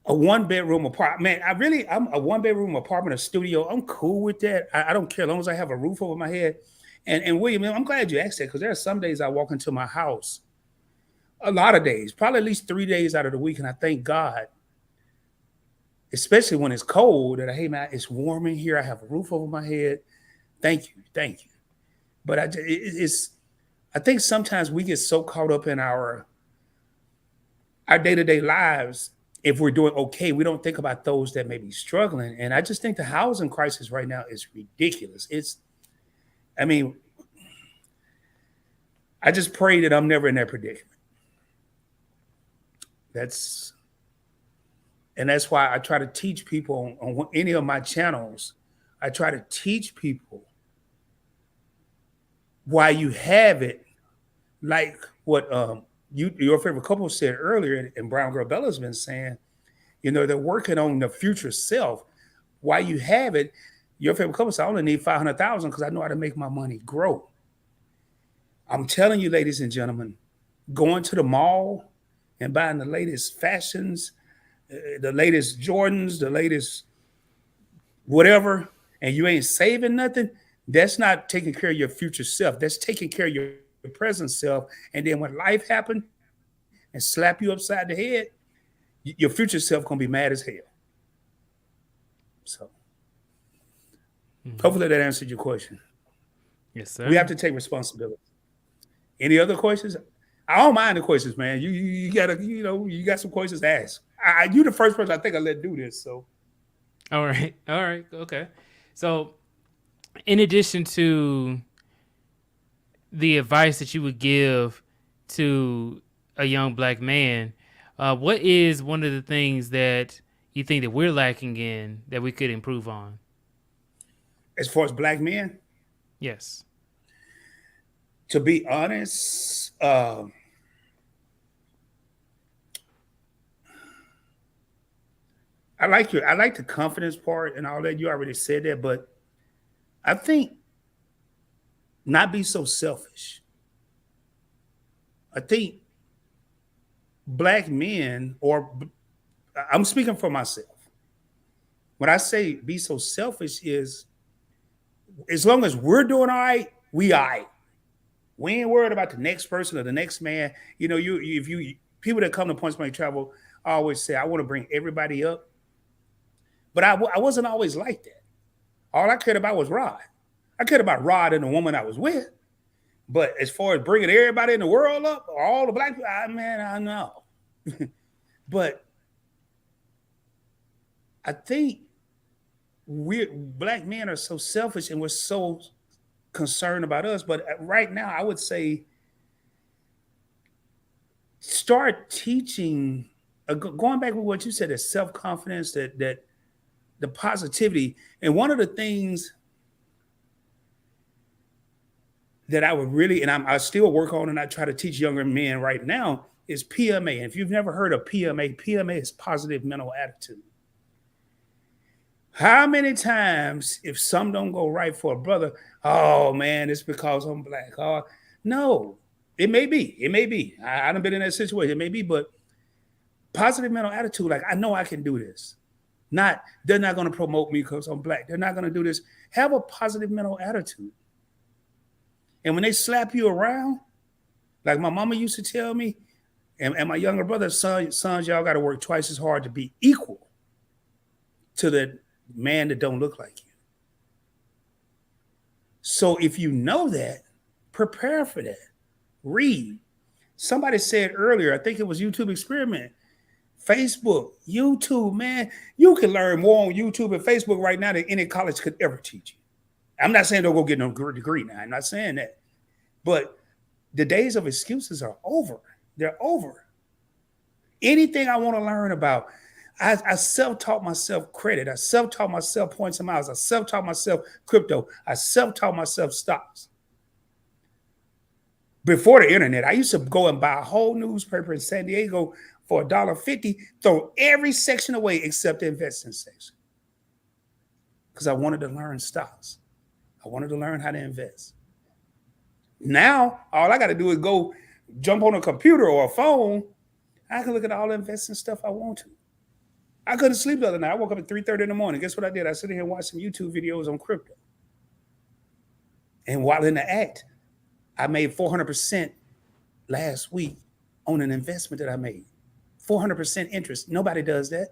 a 1 bedroom apartment. Man, I'm a 1 bedroom apartment, a studio. I'm cool with that. I don't care as long as I have a roof over my head. And William, I'm glad you asked that because there are some days I walk into my house, a lot of days, probably at least 3 days out of the week, and I thank God, especially when it's cold, that hey man, it's warm in here. I have a roof over my head. Thank you. But I think sometimes we get so caught up in our day-to-day lives. If we're doing okay, we don't think about those that may be struggling. And I just think the housing crisis right now is ridiculous. I mean, I just pray that I'm never in that predicament. That's and that's why I try to teach people on any of my channels. I try to teach people why you have it, like what your favorite couple said earlier, and Brown Girl Bella's been saying. They're working on the future self. Why you have it, your favorite couple said, I only need 500,000 because I know how to make my money grow. I'm telling you, ladies and gentlemen, going to the mall and buying the latest fashions, the latest Jordans, the latest whatever, and you ain't saving nothing, that's not taking care of your future self. That's taking care of your present self. And then when life happens and slap you upside the head, your future self gonna be mad as hell. So Mhm. hopefully that answered your question. Yes, We have sir. to take responsibility. Any other questions? I don't mind the questions, man. You gotta, you got some questions to ask. You the first person I think I let do this. So All right. All right. Okay. So, in addition to the advice that you would give to a young black man, what is one of the things that you think that we're lacking in that we could improve on? as far as black men, Yes. to be honest, I like the confidence part and all that. You already said that, but I think not be so selfish. I think black men, or I'm speaking for myself. When I say be so selfish, is as long as we're doing all right, we all right. We ain't worried about the next person or the next man. If you people that come to Points Blank Travel, I always say I want to bring everybody up, but I wasn't always like that. All I cared about was Rod. I cared about Rod and the woman I was with. But as far as bringing everybody in the world up, all the black people, man, I know. But I think we black men are so selfish and we're so concerned about us. But right now, I would say start teaching. Going back with what you said, that self confidence, that the positivity, and one of the things that I would really, and I still work on, and I try to teach younger men right now is PMA. And if you've never heard of PMA is positive mental attitude. How many times, if some don't go right for a brother, oh man, it's because I'm black. Oh, no, it may be. It may be. I haven't been in that situation. It may be, but positive mental attitude, like I know I can do this. Not they're not going to promote me because I'm black. They're not going to do this. Have a positive mental attitude. And when they slap you around, like my mama used to tell me, and my younger brother, sons, y'all got to work twice as hard to be equal to the man that don't look like you. So if you know that, prepare for that. Read. Somebody said earlier, I think it was YouTube Experiment, Facebook, YouTube, man, you can learn more on YouTube and Facebook right now than any college could ever teach you. I'm not saying don't go get no degree now. I'm not saying that. But the days of excuses are over. They're over. Anything I want to learn about, I self-taught myself credit. I self-taught myself points and miles. I self-taught myself crypto. I self-taught myself stocks. Before the internet, I used to go and buy a whole newspaper in San Diego for $1.50, throw every section away except the investing section. Because I wanted to learn stocks. I wanted to learn how to invest. Now, all I got to do is go jump on a computer or a phone. I can look at all the investing stuff I want to. I couldn't sleep the other night. I woke up at 3:30 in the morning. Guess what I did? I sit here and watched some YouTube videos on crypto. And while in the act, I made 400% last week on an investment that I made. 400% interest. Nobody does that.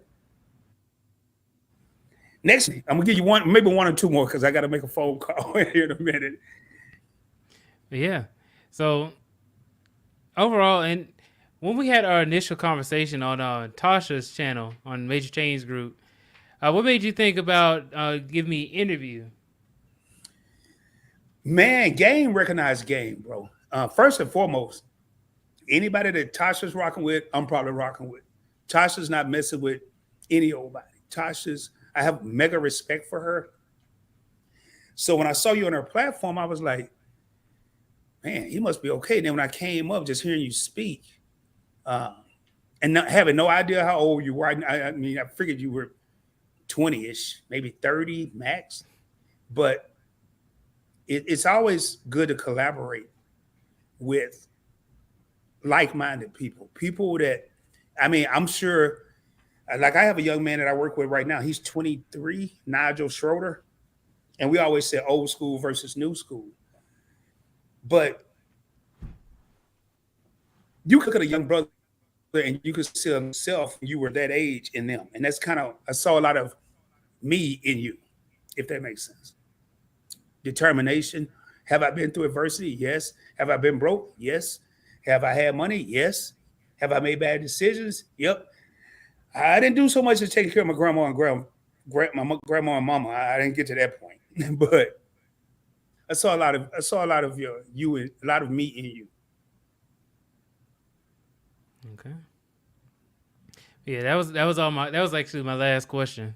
Next, I'm gonna give you one, maybe one or two more because I got to make a phone call here in a minute. Yeah. So overall, and when we had our initial conversation on Tasha's channel on Major Change Group, what made you think about giving me an interview? Man, game recognized game, bro. First and foremost, anybody that Tasha's rocking with, I'm probably rocking with. Tasha's not messing with any old body. I have mega respect for her. So when I saw you on her platform, I was like, man, he must be okay. Then when I came up, just hearing you speak, and not having no idea how old you were, I mean, I figured you were 20-ish, maybe 30 max. But it's always good to collaborate with like-minded people that, I mean, I'm sure, like I have a young man that I work with right now. He's 23, Nigel Schroeder. And we always say old school versus new school. But you could look at a young brother and you could see yourself, you were that age in them. And that's kind of, I saw a lot of me in you, if that makes sense. Determination. Have I been through adversity? Yes. Have I been broke? Yes. Have I had money? Yes. Have I made bad decisions? Yep. I didn't do so much as taking care of my grandma and my grandma and mama. I didn't get to that point, but I saw a lot of you and a lot of me in you. Okay. Yeah, that was actually my last question.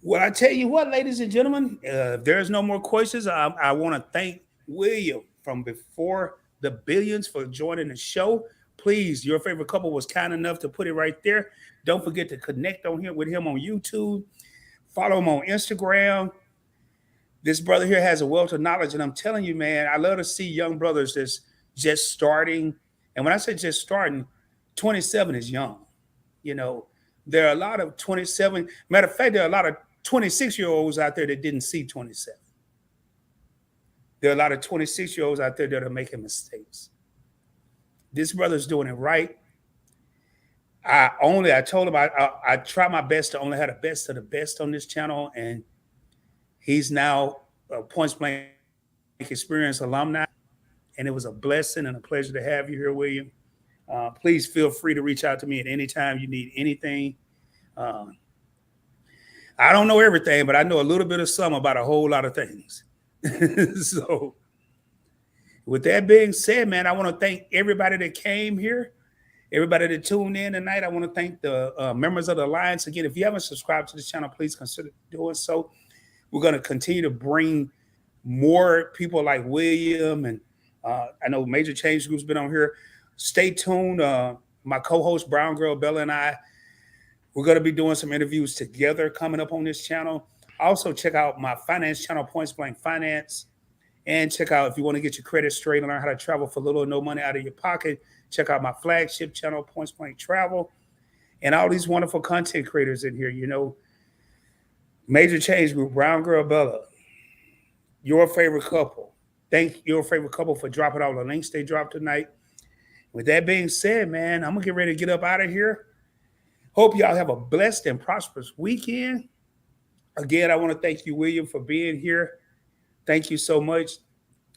Well, I tell you what, ladies and gentlemen, if there's no more questions, I want to thank William from Before the Billions for joining the show. Please, your favorite couple was kind enough to put it right there. Don't forget to connect with him on YouTube. Follow him on Instagram. This brother here has a wealth of knowledge, and I'm telling you, man, I love to see young brothers that's just starting. And when I say just starting, 27 is young. You know, there are a lot of 27. Matter of fact, there are a lot of 26-year-olds out there that didn't see 27. There are a lot of 26-year-olds out there that are making mistakes. This brother's doing it right. I told him I try my best to only have the best of the best on this channel, and he's now a Points Blank Experience alumni, and it was a blessing and a pleasure to have you here, William. Please feel free to reach out to me at any time you need anything. I don't know everything, but I know a little bit of some about a whole lot of things. So with that being said, man, I want to thank everybody that came here, everybody that tuned in tonight. I want to thank the members of the Alliance. Again, if you haven't subscribed to the channel, please consider doing so. We're going to continue to bring more people like William, and I know Major Change Group's been on here. Stay tuned. My co-host, Brown Girl Bella, and I, we're going to be doing some interviews together coming up on this channel. Also, check out my finance channel, Points Blank Finance. And check out, if you want to get your credit straight and learn how to travel for little or no money out of your pocket, check out my flagship channel, Points Blank Travel, and all these wonderful content creators in here. You know, Major Change Group, Brown Girl Bella, your favorite couple. Thank your favorite couple for dropping all the links they dropped tonight. With that being said, man, I'm going to get ready to get up out of here. Hope y'all have a blessed and prosperous weekend. Again, I want to thank you, William, for being here. Thank you so much.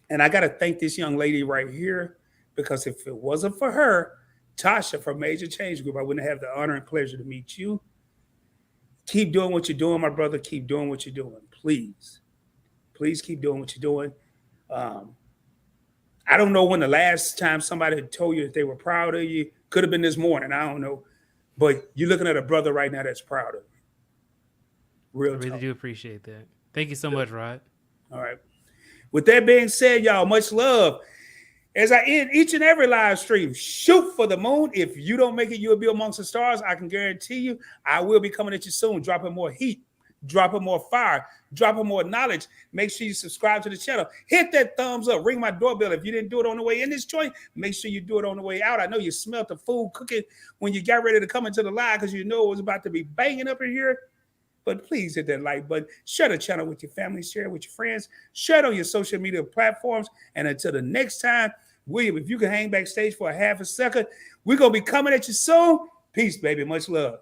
And I got to thank this young lady right here, because if it wasn't for her, Tasha from Major Change Group, I wouldn't have the honor and pleasure to meet you. Keep doing what you're doing, my brother. Keep doing what you're doing. Please. Please keep doing what you're doing. I don't know when the last time somebody had told you that they were proud of you. Could have been this morning. I don't know. But you're looking at a brother right now that's proud of you. Real I really talk. do appreciate that. Thank you so much, Rod. All right. With that being said, y'all, much love. As I end each and every live stream, shoot for the moon. If you don't make it, you'll be amongst the stars. I can guarantee you, I will be coming at you soon, dropping more heat, dropping more fire, dropping more knowledge. Make sure you subscribe to the channel. Hit that thumbs up. Ring my doorbell. If you didn't do it on the way in this joint, make sure you do it on the way out. I know you smelled the food cooking when you got ready to come into the live because you know it was about to be banging up in here. But please hit that like button. Share the channel with your family. Share it with your friends. Share it on your social media platforms. And until the next time, William, if you can hang backstage for a half a second, we're going to be coming at you soon. Peace, baby. Much love.